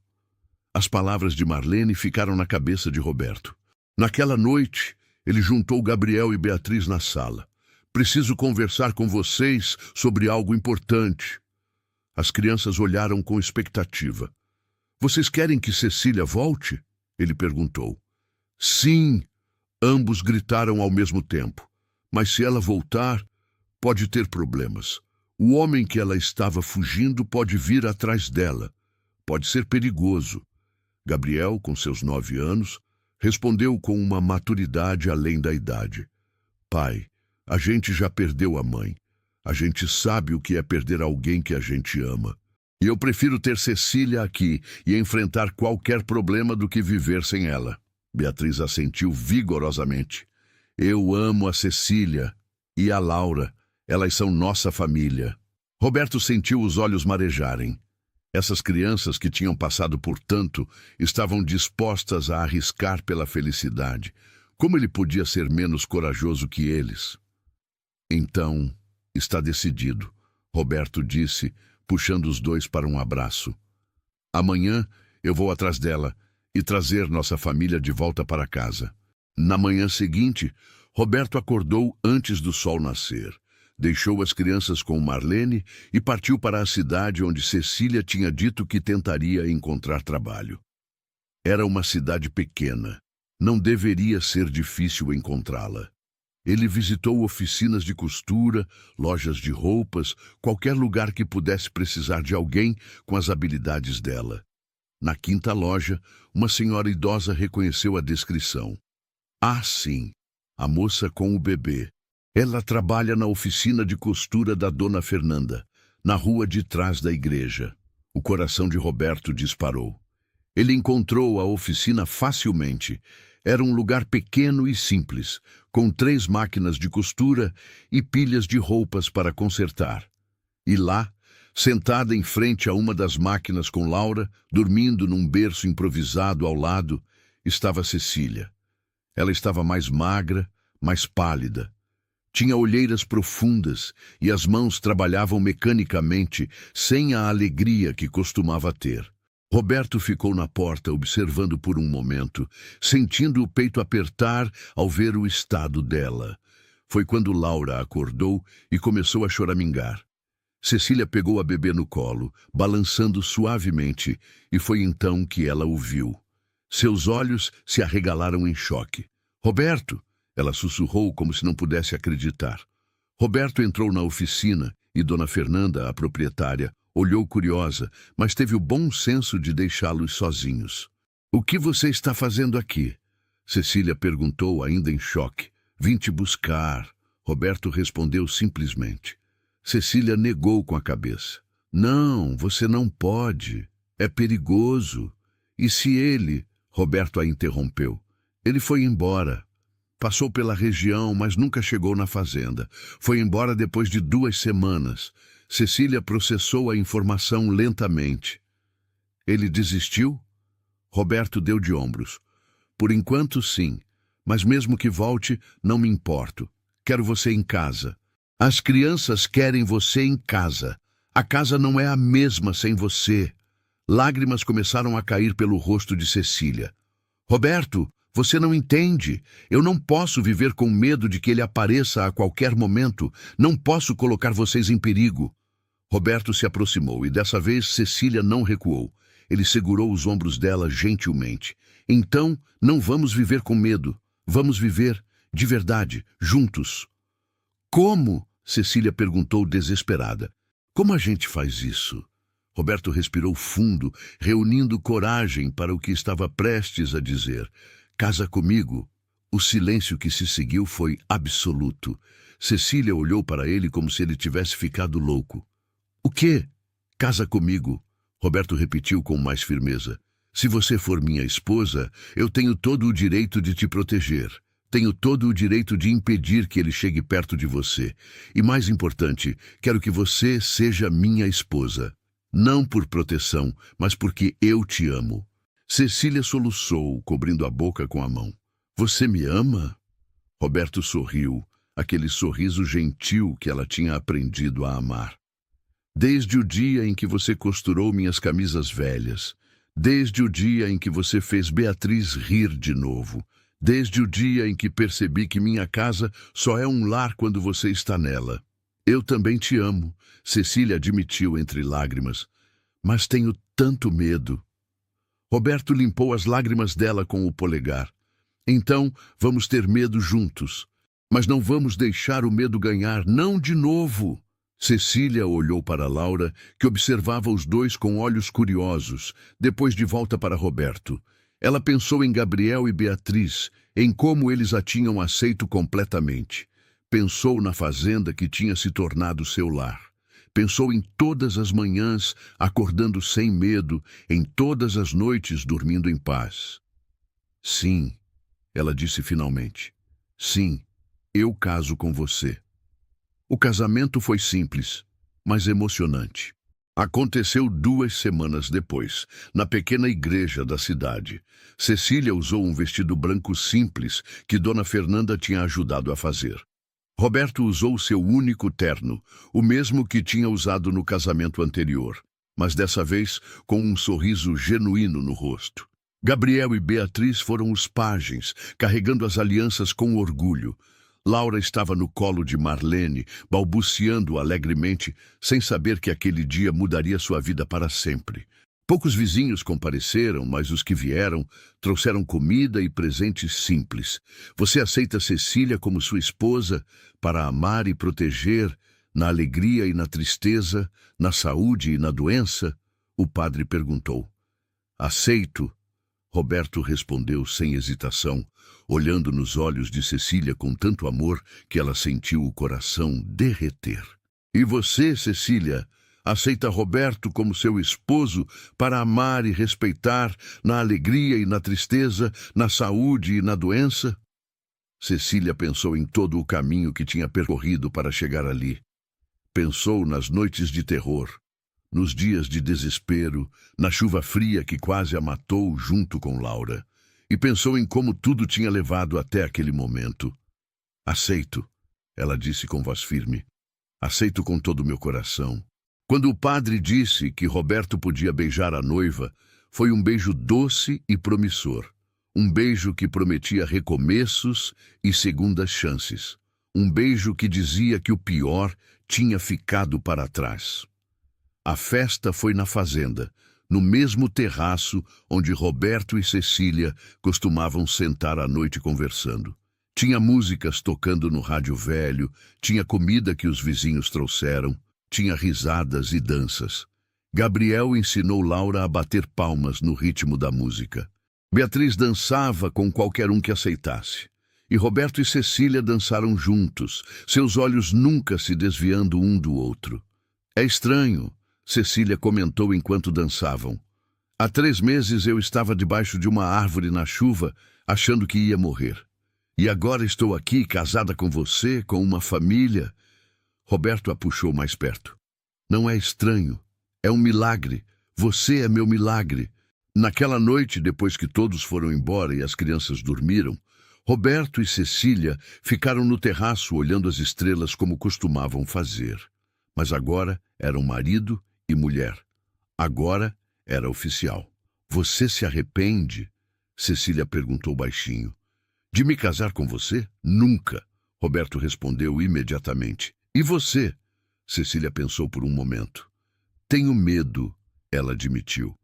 As palavras de Marlene ficaram na cabeça de Roberto. Naquela noite, ele juntou Gabriel e Beatriz na sala. Preciso conversar com vocês sobre algo importante. As crianças olharam com expectativa. Vocês querem que Cecília volte? Ele perguntou. Sim, ambos gritaram ao mesmo tempo. Mas se ela voltar, pode ter problemas. O homem que ela estava fugindo pode vir atrás dela. Pode ser perigoso. Gabriel, com seus 9 anos, respondeu com uma maturidade além da idade. Pai, a gente já perdeu a mãe. A gente sabe o que é perder alguém que a gente ama. E eu prefiro ter Cecília aqui e enfrentar qualquer problema do que viver sem ela. Beatriz assentiu vigorosamente. Eu amo a Cecília e a Laura. Elas são nossa família. Roberto sentiu os olhos marejarem. Essas crianças que tinham passado por tanto estavam dispostas a arriscar pela felicidade. Como ele podia ser menos corajoso que eles? Então, está decidido, Roberto disse, puxando os dois para um abraço. Amanhã eu vou atrás dela e trazer nossa família de volta para casa. Na manhã seguinte, Roberto acordou antes do sol nascer. Deixou as crianças com Marlene e partiu para a cidade onde Cecília tinha dito que tentaria encontrar trabalho. Era uma cidade pequena. Não deveria ser difícil encontrá-la. Ele visitou oficinas de costura, lojas de roupas, qualquer lugar que pudesse precisar de alguém com as habilidades dela. Na 5ª loja, uma senhora idosa reconheceu a descrição. Ah, sim, a moça com o bebê. Ela trabalha na oficina de costura da Dona Fernanda, na rua de trás da igreja. O coração de Roberto disparou. Ele encontrou a oficina facilmente. Era um lugar pequeno e simples, com 3 máquinas de costura e pilhas de roupas para consertar. E lá, sentada em frente a uma das máquinas com Laura, dormindo num berço improvisado ao lado, estava Cecília. Ela estava mais magra, mais pálida. Tinha olheiras profundas e as mãos trabalhavam mecanicamente, sem a alegria que costumava ter. Roberto ficou na porta observando por um momento, sentindo o peito apertar ao ver o estado dela. Foi quando Laura acordou e começou a choramingar. Cecília pegou a bebê no colo, balançando suavemente, e foi então que ela o viu. Seus olhos se arregalaram em choque. "Roberto!" Ela sussurrou como se não pudesse acreditar. Roberto entrou na oficina e Dona Fernanda, a proprietária, olhou curiosa, mas teve o bom senso de deixá-los sozinhos. "O que você está fazendo aqui?" Cecília perguntou, ainda em choque. "Vim te buscar." Roberto respondeu simplesmente. Cecília negou com a cabeça. "Não, você não pode. É perigoso." "E se ele?" Roberto a interrompeu. "Ele foi embora. Passou pela região, mas nunca chegou na fazenda. Foi embora depois de 2 semanas. Cecília processou a informação lentamente. "Ele desistiu?" Roberto deu de ombros. "Por enquanto, sim. Mas mesmo que volte, não me importo. Quero você em casa. As crianças querem você em casa. A casa não é a mesma sem você." Lágrimas começaram a cair pelo rosto de Cecília. "Roberto, você não entende. Eu não posso viver com medo de que ele apareça a qualquer momento. Não posso colocar vocês em perigo." Roberto se aproximou e dessa vez Cecília não recuou. Ele segurou os ombros dela gentilmente. "Então, não vamos viver com medo. Vamos viver, de verdade, juntos." "Como?" Cecília perguntou desesperada. "Como a gente faz isso?" Roberto respirou fundo, reunindo coragem para o que estava prestes a dizer. "Casa comigo." O silêncio que se seguiu foi absoluto. Cecília olhou para ele como se ele tivesse ficado louco. "O quê?" "Casa comigo." Roberto repetiu com mais firmeza. "Se você for minha esposa, eu tenho todo o direito de te proteger. Tenho todo o direito de impedir que ele chegue perto de você. E mais importante, quero que você seja minha esposa. Não por proteção, mas porque eu te amo." Cecília soluçou, cobrindo a boca com a mão. "Você me ama?" Roberto sorriu, aquele sorriso gentil que ela tinha aprendido a amar. "Desde o dia em que você costurou minhas camisas velhas. Desde o dia em que você fez Beatriz rir de novo. Desde o dia em que percebi que minha casa só é um lar quando você está nela. Eu também te amo." Cecília admitiu entre lágrimas. "Mas tenho tanto medo." Roberto limpou as lágrimas dela com o polegar. "Então, vamos ter medo juntos. Mas não vamos deixar o medo ganhar, não de novo." Cecília olhou para Laura, que observava os dois com olhos curiosos, depois de volta para Roberto. Ela pensou em Gabriel e Beatriz, em como eles a tinham aceito completamente. Pensou na fazenda que tinha se tornado seu lar. Pensou em todas as manhãs, acordando sem medo, em todas as noites dormindo em paz. "Sim," ela disse finalmente. "Sim, eu caso com você." O casamento foi simples, mas emocionante. Aconteceu 2 semanas depois, na pequena igreja da cidade. Cecília usou um vestido branco simples que Dona Fernanda tinha ajudado a fazer. Roberto usou seu único terno, o mesmo que tinha usado no casamento anterior, mas dessa vez com um sorriso genuíno no rosto. Gabriel e Beatriz foram os pajens, carregando as alianças com orgulho. Laura estava no colo de Marlene, balbuciando alegremente, sem saber que aquele dia mudaria sua vida para sempre. Poucos vizinhos compareceram, mas os que vieram trouxeram comida e presentes simples. "Você aceita Cecília como sua esposa para amar e proteger, na alegria e na tristeza, na saúde e na doença?" O padre perguntou. "Aceito." Roberto respondeu sem hesitação, olhando nos olhos de Cecília com tanto amor que ela sentiu o coração derreter. E você, Cecília, aceita Roberto como seu esposo para amar e respeitar na alegria e na tristeza, na saúde e na doença? Cecília pensou em todo o caminho que tinha percorrido para chegar ali. Pensou nas noites de terror, nos dias de desespero, na chuva fria que quase a matou junto com Laura. E pensou em como tudo tinha levado até aquele momento. Aceito, ela disse com voz firme. Aceito com todo o meu coração. Quando o padre disse que Roberto podia beijar a noiva, foi um beijo doce e promissor. Um beijo que prometia recomeços e segundas chances. Um beijo que dizia que o pior tinha ficado para trás. A festa foi na fazenda, no mesmo terraço onde Roberto e Cecília costumavam sentar à noite conversando. Tinha músicas tocando no rádio velho, tinha comida que os vizinhos trouxeram, tinha risadas e danças. Gabriel ensinou Laura a bater palmas no ritmo da música. Beatriz dançava com qualquer um que aceitasse. E Roberto e Cecília dançaram juntos, seus olhos nunca se desviando um do outro. É estranho, Cecília comentou enquanto dançavam. Há 3 meses eu estava debaixo de uma árvore na chuva, achando que ia morrer. E agora estou aqui, casada com você, com uma família. Roberto a puxou mais perto. Não é estranho, é um milagre. Você é meu milagre. Naquela noite, depois que todos foram embora e as crianças dormiram, Roberto e Cecília ficaram no terraço olhando as estrelas como costumavam fazer. Mas agora eram marido e mulher. Agora era oficial. Você se arrepende? Cecília perguntou baixinho. De me casar com você? Nunca, Roberto respondeu imediatamente. E você? Cecília pensou por um momento. Tenho medo, ela admitiu.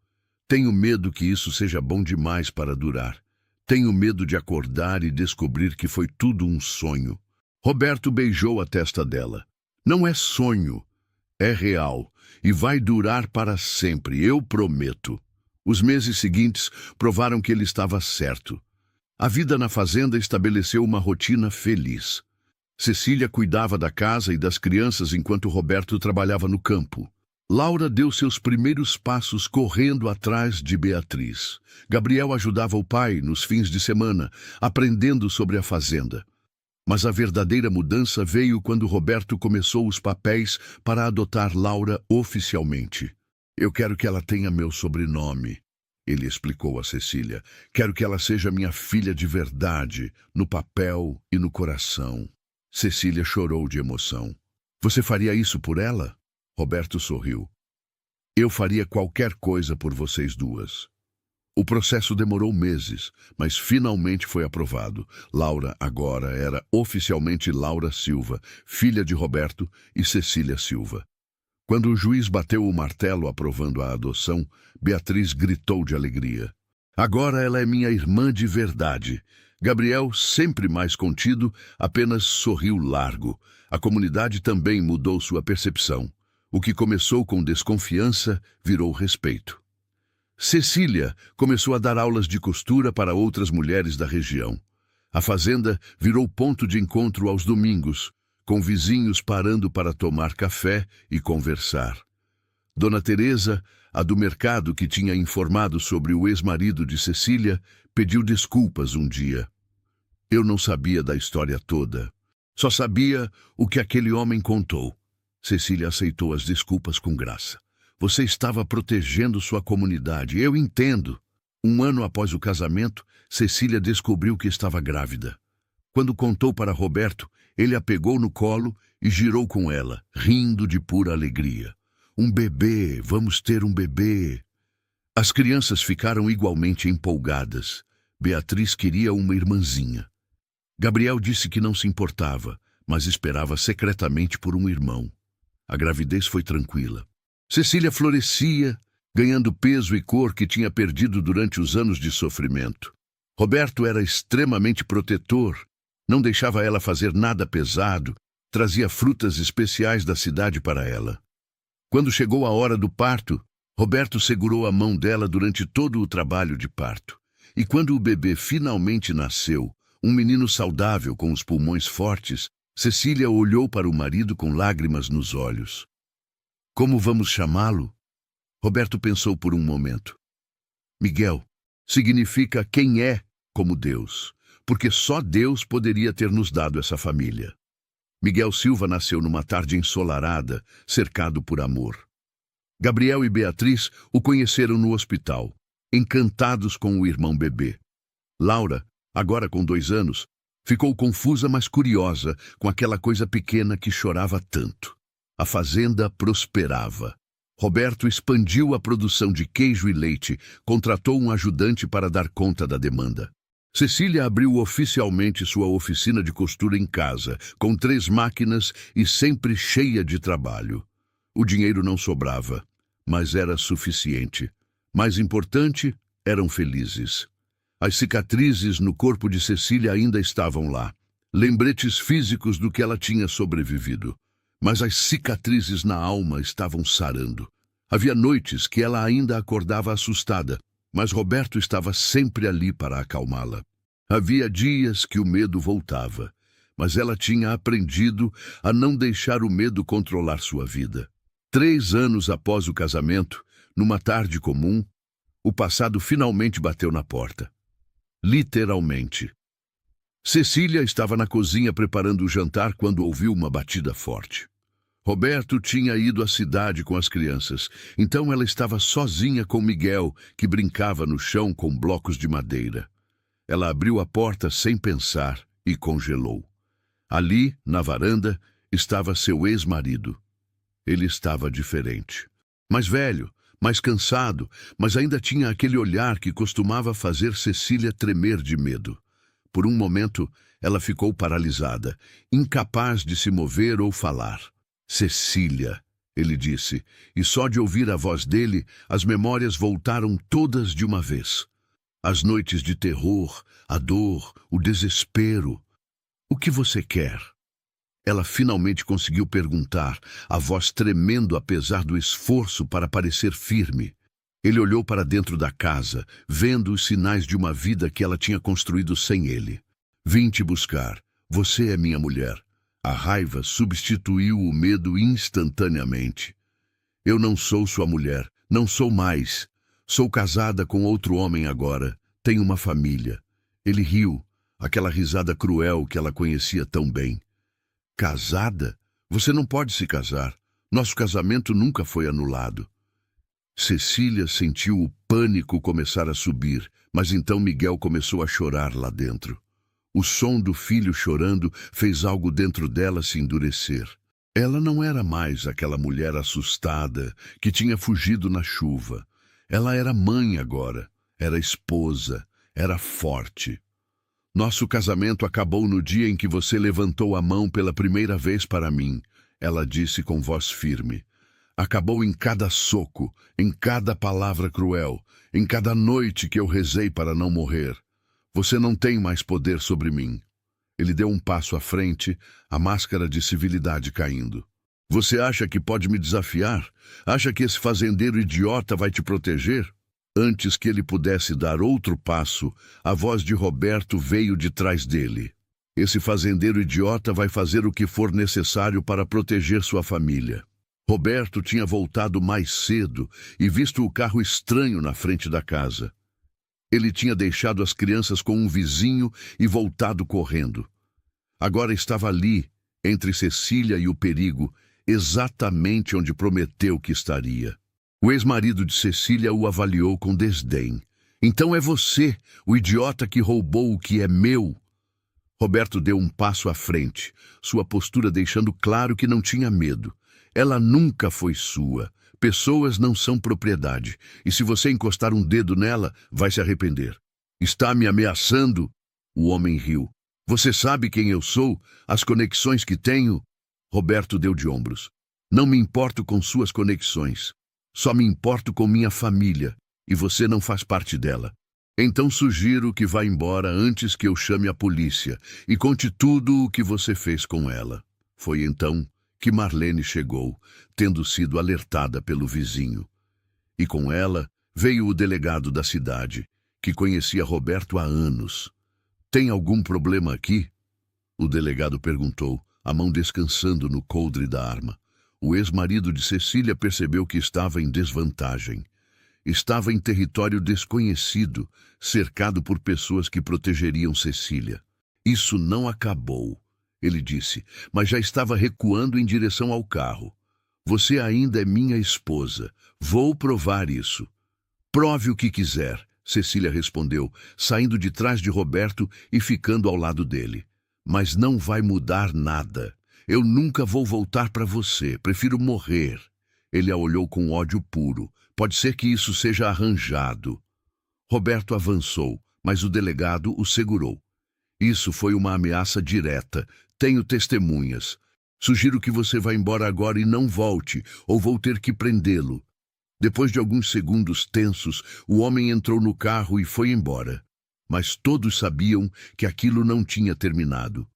Tenho medo que isso seja bom demais para durar. Tenho medo de acordar e descobrir que foi tudo um sonho. Roberto beijou a testa dela. Não é sonho, é real e vai durar para sempre, eu prometo. Os meses seguintes provaram que ele estava certo. A vida na fazenda estabeleceu uma rotina feliz. Cecília cuidava da casa e das crianças enquanto Roberto trabalhava no campo. Laura deu seus primeiros passos correndo atrás de Beatriz. Gabriel ajudava o pai nos fins de semana, aprendendo sobre a fazenda. Mas a verdadeira mudança veio quando Roberto começou os papéis para adotar Laura oficialmente. Eu quero que ela tenha meu sobrenome, ele explicou a Cecília. Quero que ela seja minha filha de verdade, no papel e no coração. Cecília chorou de emoção. Você faria isso por ela? Roberto sorriu. Eu faria qualquer coisa por vocês duas. O processo demorou meses, mas finalmente foi aprovado. Laura agora era oficialmente Laura Silva, filha de Roberto e Cecília Silva. Quando o juiz bateu o martelo aprovando a adoção, Beatriz gritou de alegria. Agora ela é minha irmã de verdade. Gabriel, sempre mais contido, apenas sorriu largo. A comunidade também mudou sua percepção. O que começou com desconfiança virou respeito. Cecília começou a dar aulas de costura para outras mulheres da região. A fazenda virou ponto de encontro aos domingos, com vizinhos parando para tomar café e conversar. Dona Teresa, a do mercado que tinha informado sobre o ex-marido de Cecília, pediu desculpas um dia. Eu não sabia da história toda. Só sabia o que aquele homem contou. Cecília aceitou as desculpas com graça. Você estava protegendo sua comunidade, eu entendo. 1 ano após o casamento, Cecília descobriu que estava grávida. Quando contou para Roberto, ele a pegou no colo e girou com ela, rindo de pura alegria. Um bebê, vamos ter um bebê. As crianças ficaram igualmente empolgadas. Beatriz queria uma irmãzinha. Gabriel disse que não se importava, mas esperava secretamente por um irmão. A gravidez foi tranquila. Cecília florescia, ganhando peso e cor que tinha perdido durante os anos de sofrimento. Roberto era extremamente protetor, não deixava ela fazer nada pesado, trazia frutas especiais da cidade para ela. Quando chegou a hora do parto, Roberto segurou a mão dela durante todo o trabalho de parto. E quando o bebê finalmente nasceu, um menino saudável com os pulmões fortes, Cecília olhou para o marido com lágrimas nos olhos. Como vamos chamá-lo? Roberto pensou por um momento. Miguel significa quem é como Deus, porque só Deus poderia ter nos dado essa família. Miguel Silva nasceu numa tarde ensolarada, cercado por amor. Gabriel e Beatriz o conheceram no hospital, encantados com o irmão bebê. Laura, agora com 2 anos, ficou confusa, mas curiosa com aquela coisa pequena que chorava tanto. A fazenda prosperava. Roberto expandiu a produção de queijo e leite, contratou um ajudante para dar conta da demanda. Cecília abriu oficialmente sua oficina de costura em casa, com 3 máquinas e sempre cheia de trabalho. O dinheiro não sobrava, mas era suficiente. Mais importante, eram felizes. As cicatrizes no corpo de Cecília ainda estavam lá, lembretes físicos do que ela tinha sobrevivido. Mas as cicatrizes na alma estavam sarando. Havia noites que ela ainda acordava assustada, mas Roberto estava sempre ali para acalmá-la. Havia dias que o medo voltava, mas ela tinha aprendido a não deixar o medo controlar sua vida. 3 anos após o casamento, numa tarde comum, o passado finalmente bateu na porta. Literalmente. Cecília estava na cozinha preparando o jantar quando ouviu uma batida forte. Roberto tinha ido à cidade com as crianças, então ela estava sozinha com Miguel, que brincava no chão com blocos de madeira. Ela abriu a porta sem pensar e congelou. Ali, na varanda, estava seu ex-marido. Ele estava diferente. Mais velho, mais cansado, mas ainda tinha aquele olhar que costumava fazer Cecília tremer de medo. Por um momento, ela ficou paralisada, incapaz de se mover ou falar. Cecília, ele disse, e só de ouvir a voz dele, as memórias voltaram todas de uma vez. As noites de terror, a dor, o desespero. O que você quer? Ela finalmente conseguiu perguntar, a voz tremendo apesar do esforço para parecer firme. Ele olhou para dentro da casa, vendo os sinais de uma vida que ela tinha construído sem ele. Vim te buscar. Você é minha mulher. A raiva substituiu o medo instantaneamente. Eu não sou sua mulher, não sou mais. Sou casada com outro homem agora. Tenho uma família. Ele riu, aquela risada cruel que ela conhecia tão bem. Casada? Você não pode se casar. Nosso casamento nunca foi anulado. Cecília sentiu o pânico começar a subir, mas então Miguel começou a chorar lá dentro. O som do filho chorando fez algo dentro dela se endurecer. Ela não era mais aquela mulher assustada que tinha fugido na chuva. Ela era mãe agora, era esposa, era forte. Nosso casamento acabou no dia em que você levantou a mão pela primeira vez para mim, ela disse com voz firme. Acabou em cada soco, em cada palavra cruel, em cada noite que eu rezei para não morrer. Você não tem mais poder sobre mim. Ele deu um passo à frente, a máscara de civilidade caindo. Você acha que pode me desafiar? Acha que esse fazendeiro idiota vai te proteger? Antes que ele pudesse dar outro passo, a voz de Roberto veio de trás dele. Esse fazendeiro idiota vai fazer o que for necessário para proteger sua família. Roberto tinha voltado mais cedo e visto o carro estranho na frente da casa. Ele tinha deixado as crianças com um vizinho e voltado correndo. Agora estava ali, entre Cecília e o perigo, exatamente onde prometeu que estaria. O ex-marido de Cecília o avaliou com desdém. Então é você, o idiota que roubou o que é meu. Roberto deu um passo à frente, sua postura deixando claro que não tinha medo. Ela nunca foi sua. Pessoas não são propriedade, e se você encostar um dedo nela, vai se arrepender. Está me ameaçando? O homem riu. Você sabe quem eu sou? As conexões que tenho? Roberto deu de ombros. Não me importo com suas conexões. Só me importo com minha família, e você não faz parte dela. Então sugiro que vá embora antes que eu chame a polícia e conte tudo o que você fez com ela. Foi então que Marlene chegou, tendo sido alertada pelo vizinho. E com ela veio o delegado da cidade, que conhecia Roberto há anos. Tem algum problema aqui? O delegado perguntou, a mão descansando no coldre da arma. O ex-marido de Cecília percebeu que estava em desvantagem. Estava em território desconhecido, cercado por pessoas que protegeriam Cecília. Isso não acabou, ele disse, mas já estava recuando em direção ao carro. Você ainda é minha esposa. Vou provar isso. Prove o que quiser, Cecília respondeu, saindo de trás de Roberto e ficando ao lado dele. Mas não vai mudar nada. Eu nunca vou voltar para você. Prefiro morrer. Ele a olhou com ódio puro. Pode ser que isso seja arranjado. Roberto avançou, mas o delegado o segurou. Isso foi uma ameaça direta. Tenho testemunhas. Sugiro que você vá embora agora e não volte, ou vou ter que prendê-lo. Depois de alguns segundos tensos, o homem entrou no carro e foi embora. Mas todos sabiam que aquilo não tinha terminado.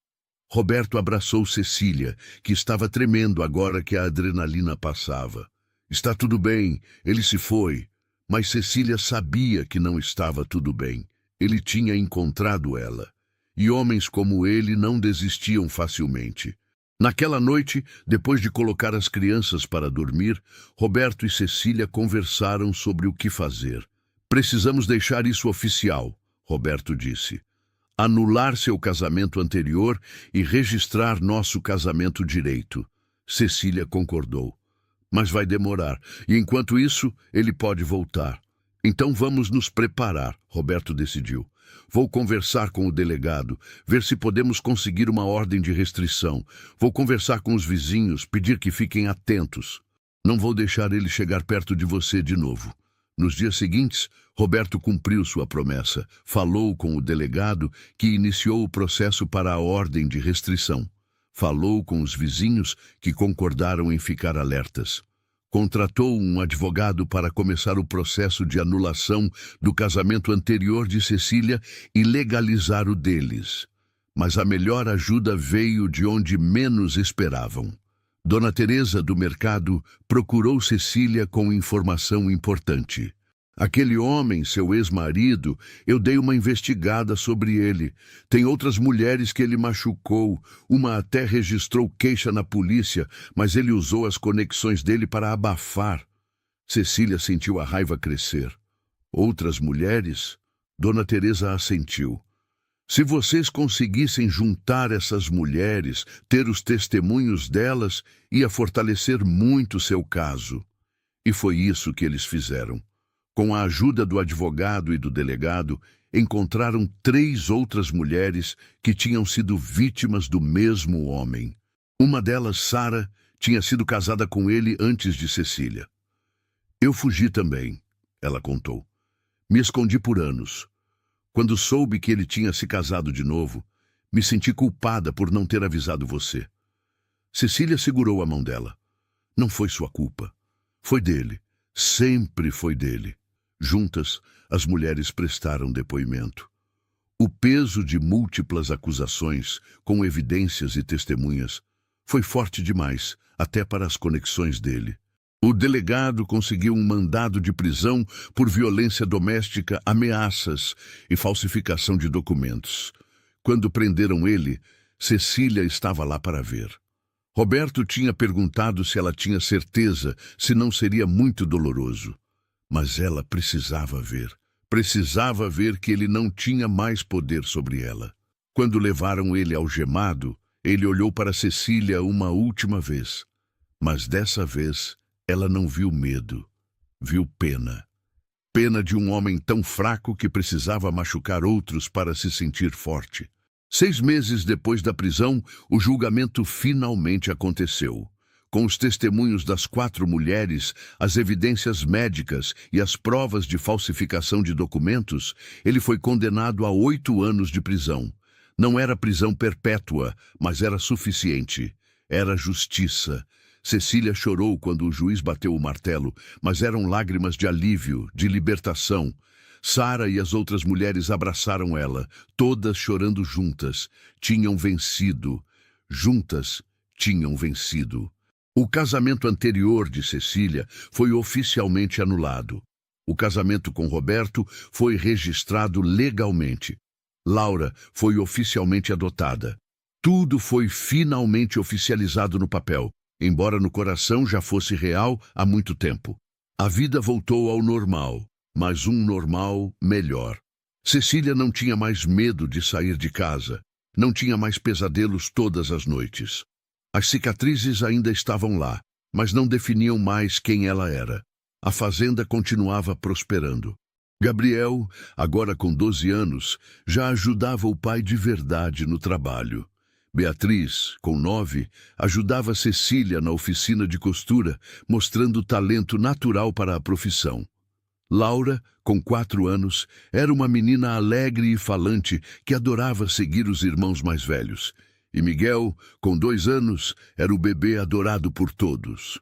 Roberto abraçou Cecília, que estava tremendo agora que a adrenalina passava. Está tudo bem, ele se foi. Mas Cecília sabia que não estava tudo bem. Ele tinha encontrado ela. E homens como ele não desistiam facilmente. Naquela noite, depois de colocar as crianças para dormir, Roberto e Cecília conversaram sobre o que fazer. Precisamos deixar isso oficial, Roberto disse. Anular seu casamento anterior e registrar nosso casamento direito. Cecília concordou. Mas vai demorar, e enquanto isso, ele pode voltar. Então vamos nos preparar, Roberto decidiu. Vou conversar com o delegado, ver se podemos conseguir uma ordem de restrição. Vou conversar com os vizinhos, pedir que fiquem atentos. Não vou deixar ele chegar perto de você de novo. Nos dias seguintes, Roberto cumpriu sua promessa. Falou com o delegado, que iniciou o processo para a ordem de restrição. Falou com os vizinhos, que concordaram em ficar alertas. Contratou um advogado para começar o processo de anulação do casamento anterior de Cecília e legalizar o deles. Mas a melhor ajuda veio de onde menos esperavam. Dona Teresa do mercado procurou Cecília com informação importante. Aquele homem, seu ex-marido, eu dei uma investigada sobre ele. Tem outras mulheres que ele machucou. Uma até registrou queixa na polícia, mas ele usou as conexões dele para abafar. Cecília sentiu a raiva crescer. Outras mulheres? Dona Teresa assentiu. Se vocês conseguissem juntar essas mulheres, ter os testemunhos delas, ia fortalecer muito seu caso. E foi isso que eles fizeram. Com a ajuda do advogado e do delegado, encontraram 3 outras mulheres que tinham sido vítimas do mesmo homem. Uma delas, Sara, tinha sido casada com ele antes de Cecília. Eu fugi também, ela contou. Me escondi por anos. Quando soube que ele tinha se casado de novo, me senti culpada por não ter avisado você. Cecília segurou a mão dela. Não foi sua culpa. Foi dele. Sempre foi dele. Juntas, as mulheres prestaram depoimento. O peso de múltiplas acusações, com evidências e testemunhas, foi forte demais, até para as conexões dele. O delegado conseguiu um mandado de prisão por violência doméstica, ameaças e falsificação de documentos. Quando prenderam ele, Cecília estava lá para ver. Roberto tinha perguntado se ela tinha certeza, se não seria muito doloroso. Mas ela precisava ver. Precisava ver que ele não tinha mais poder sobre ela. Quando levaram ele algemado, ele olhou para Cecília uma última vez. Mas dessa vez, ela não viu medo. Viu pena. Pena de um homem tão fraco que precisava machucar outros para se sentir forte. 6 meses depois da prisão, o julgamento finalmente aconteceu. Com os testemunhos das 4 mulheres, as evidências médicas e as provas de falsificação de documentos, ele foi condenado a 8 anos de prisão. Não era prisão perpétua, mas era suficiente. Era justiça. Cecília chorou quando o juiz bateu o martelo, mas eram lágrimas de alívio, de libertação. Sara e as outras mulheres abraçaram ela, todas chorando juntas. Tinham vencido. Juntas tinham vencido. O casamento anterior de Cecília foi oficialmente anulado. O casamento com Roberto foi registrado legalmente. Laura foi oficialmente adotada. Tudo foi finalmente oficializado no papel, embora no coração já fosse real há muito tempo. A vida voltou ao normal, mas um normal melhor. Cecília não tinha mais medo de sair de casa. Não tinha mais pesadelos todas as noites. As cicatrizes ainda estavam lá, mas não definiam mais quem ela era. A fazenda continuava prosperando. Gabriel, agora com 12 anos, já ajudava o pai de verdade no trabalho. Beatriz, com 9, ajudava Cecília na oficina de costura, mostrando talento natural para a profissão. Laura, com 4 anos, era uma menina alegre e falante que adorava seguir os irmãos mais velhos. E Miguel, com 2 anos, era o bebê adorado por todos.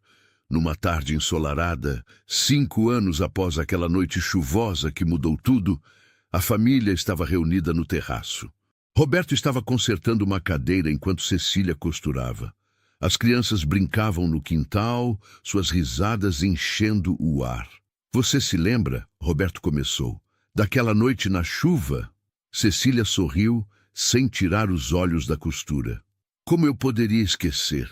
Numa tarde ensolarada, 5 anos após aquela noite chuvosa que mudou tudo, a família estava reunida no terraço. Roberto estava consertando uma cadeira enquanto Cecília costurava. As crianças brincavam no quintal, suas risadas enchendo o ar. Você se lembra? Roberto começou. Daquela noite na chuva? Cecília sorriu, sem tirar os olhos da costura. Como eu poderia esquecer?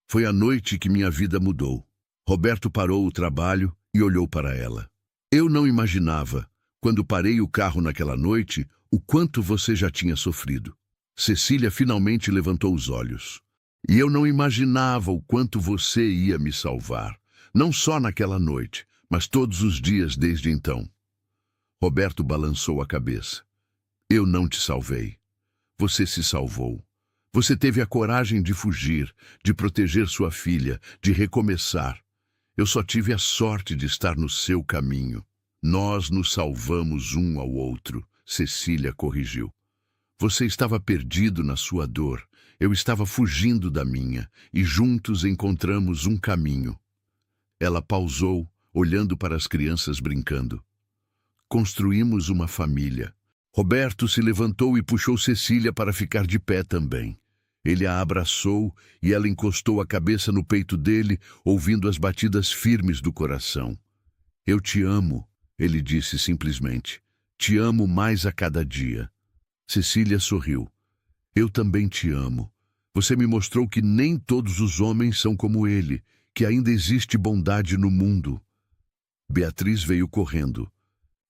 Foi a noite que minha vida mudou. Roberto parou o trabalho e olhou para ela. Eu não imaginava, quando parei o carro naquela noite, o quanto você já tinha sofrido. Cecília finalmente levantou os olhos. E eu não imaginava o quanto você ia me salvar. Não só naquela noite, mas todos os dias desde então. Roberto balançou a cabeça. Eu não te salvei. Você se salvou. Você teve a coragem de fugir, de proteger sua filha, de recomeçar. Eu só tive a sorte de estar no seu caminho. Nós nos salvamos um ao outro, Cecília corrigiu. Você estava perdido na sua dor. Eu estava fugindo da minha, e juntos encontramos um caminho. Ela pausou, olhando para as crianças brincando. Construímos uma família. Roberto se levantou e puxou Cecília para ficar de pé também. Ele a abraçou e ela encostou a cabeça no peito dele, ouvindo as batidas firmes do coração. Eu te amo, ele disse simplesmente. Te amo mais a cada dia. Cecília sorriu. Eu também te amo. Você me mostrou que nem todos os homens são como ele, que ainda existe bondade no mundo. Beatriz veio correndo.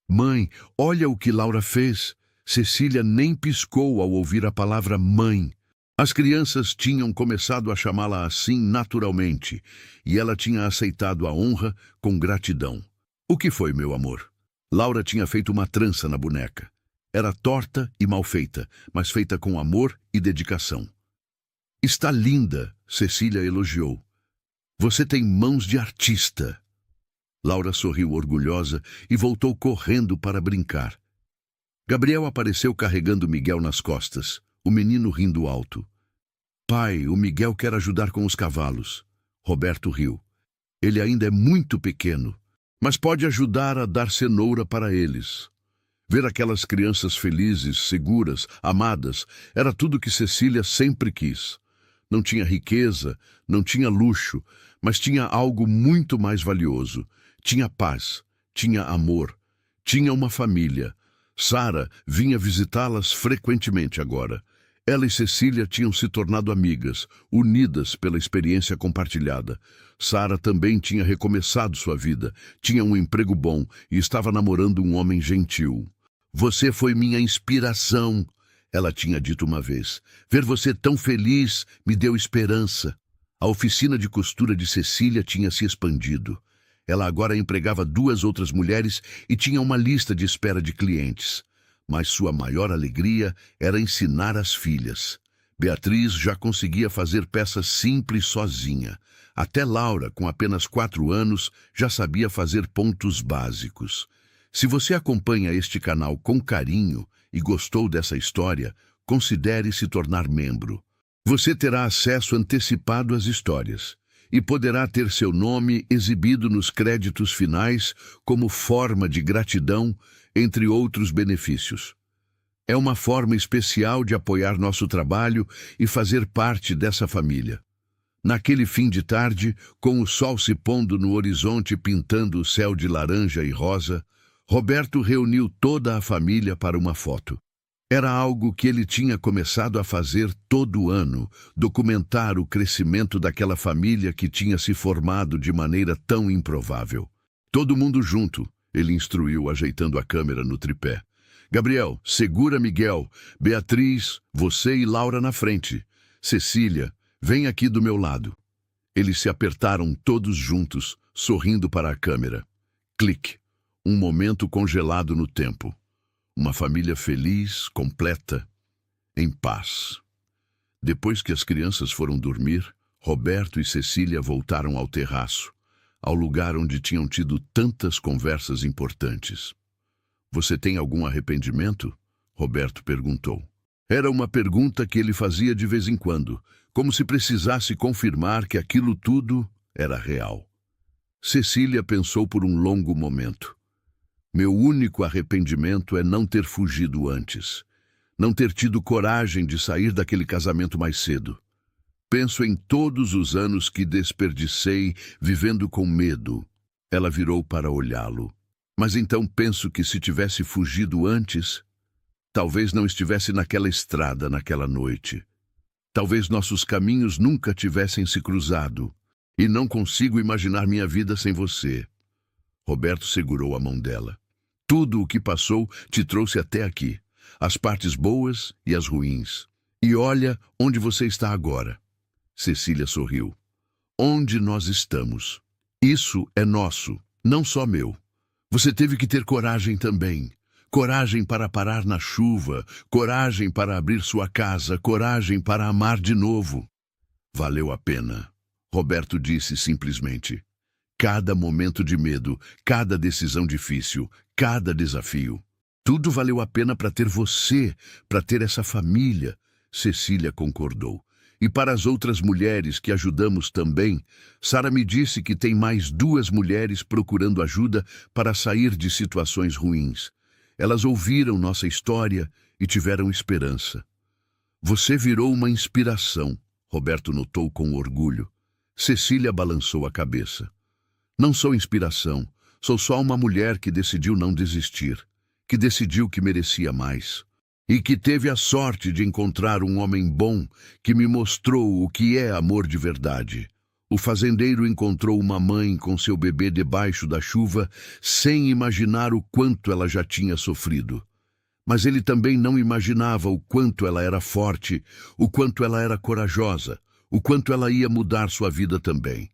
Mãe, olha o que Laura fez. Cecília nem piscou ao ouvir a palavra mãe. As crianças tinham começado a chamá-la assim naturalmente, e ela tinha aceitado a honra com gratidão. O que foi, meu amor? Laura tinha feito uma trança na boneca. Era torta e mal feita, mas feita com amor e dedicação. Está linda, Cecília elogiou. Você tem mãos de artista. Laura sorriu orgulhosa e voltou correndo para brincar. Gabriel apareceu carregando Miguel nas costas, o menino rindo alto. Pai, o Miguel quer ajudar com os cavalos. Roberto riu. Ele ainda é muito pequeno, mas pode ajudar a dar cenoura para eles. Ver aquelas crianças felizes, seguras, amadas, era tudo que Cecília sempre quis. Não tinha riqueza, não tinha luxo, mas tinha algo muito mais valioso. Tinha paz, tinha amor, tinha uma família. Sara vinha visitá-las frequentemente agora. Ela e Cecília tinham se tornado amigas, unidas pela experiência compartilhada. Sara também tinha recomeçado sua vida, tinha um emprego bom e estava namorando um homem gentil. Você foi minha inspiração, ela tinha dito uma vez. Ver você tão feliz me deu esperança. A oficina de costura de Cecília tinha se expandido. Ela agora empregava 2 outras mulheres e tinha uma lista de espera de clientes. Mas sua maior alegria era ensinar as filhas. Beatriz já conseguia fazer peças simples sozinha. Até Laura, com apenas 4 anos, já sabia fazer pontos básicos. Se você acompanha este canal com carinho e gostou dessa história, considere se tornar membro. Você terá acesso antecipado às histórias e poderá ter seu nome exibido nos créditos finais como forma de gratidão, entre outros benefícios. É uma forma especial de apoiar nosso trabalho e fazer parte dessa família. Naquele fim de tarde, com o sol se pondo no horizonte pintando o céu de laranja e rosa, Roberto reuniu toda a família para uma foto. Era algo que ele tinha começado a fazer todo ano, documentar o crescimento daquela família que tinha se formado de maneira tão improvável. Todo mundo junto, ele instruiu, ajeitando a câmera no tripé. Gabriel, segura Miguel. Beatriz, você e Laura na frente. Cecília, vem aqui do meu lado. Eles se apertaram todos juntos, sorrindo para a câmera. Clique. Um momento congelado no tempo. Uma família feliz, completa, em paz. Depois que as crianças foram dormir, Roberto e Cecília voltaram ao terraço, ao lugar onde tinham tido tantas conversas importantes. Você tem algum arrependimento? Roberto perguntou. Era uma pergunta que ele fazia de vez em quando, como se precisasse confirmar que aquilo tudo era real. Cecília pensou por um longo momento. Meu único arrependimento é não ter fugido antes. Não ter tido coragem de sair daquele casamento mais cedo. Penso em todos os anos que desperdicei vivendo com medo. Ela virou para olhá-lo. Mas então penso que se tivesse fugido antes, talvez não estivesse naquela estrada naquela noite. Talvez nossos caminhos nunca tivessem se cruzado. E não consigo imaginar minha vida sem você. Roberto segurou a mão dela. Tudo o que passou te trouxe até aqui. As partes boas e as ruins. E olha onde você está agora. Cecília sorriu. Onde nós estamos. Isso é nosso, não só meu. Você teve que ter coragem também. Coragem para parar na chuva, coragem para abrir sua casa, coragem para amar de novo. Valeu a pena, Roberto disse simplesmente. Cada momento de medo, cada decisão difícil, cada desafio. Tudo valeu a pena para ter você, para ter essa família. Cecília concordou. E para as outras mulheres que ajudamos também, Sara me disse que tem mais 2 mulheres procurando ajuda para sair de situações ruins. Elas ouviram nossa história e tiveram esperança. Você virou uma inspiração, Roberto notou com orgulho. Cecília balançou a cabeça. Não sou inspiração, sou só uma mulher que decidiu não desistir, que decidiu que merecia mais. E que teve a sorte de encontrar um homem bom que me mostrou o que é amor de verdade. O fazendeiro encontrou uma mãe com seu bebê debaixo da chuva sem imaginar o quanto ela já tinha sofrido. Mas ele também não imaginava o quanto ela era forte, o quanto ela era corajosa, o quanto ela ia mudar sua vida também.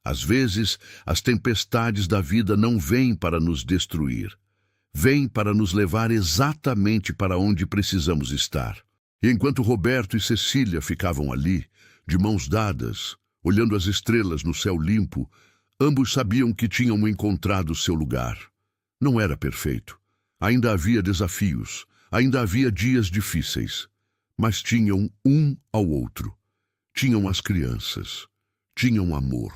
Às vezes, as tempestades da vida não vêm para nos destruir. Vêm para nos levar exatamente para onde precisamos estar. E enquanto Roberto e Cecília ficavam ali, de mãos dadas, olhando as estrelas no céu limpo, ambos sabiam que tinham encontrado seu lugar. Não era perfeito. Ainda havia desafios, ainda havia dias difíceis. Mas tinham um ao outro. Tinham as crianças. Tinham amor.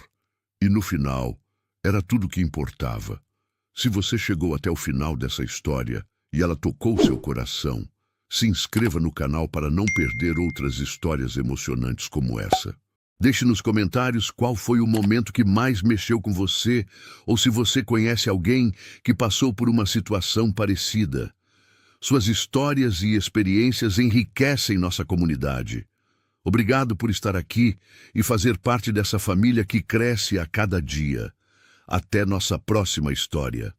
E no final, era tudo o que importava. Se você chegou até o final dessa história e ela tocou seu coração, se inscreva no canal para não perder outras histórias emocionantes como essa. Deixe nos comentários qual foi o momento que mais mexeu com você ou se você conhece alguém que passou por uma situação parecida. Suas histórias e experiências enriquecem nossa comunidade. Obrigado por estar aqui e fazer parte dessa família que cresce a cada dia. Até nossa próxima história.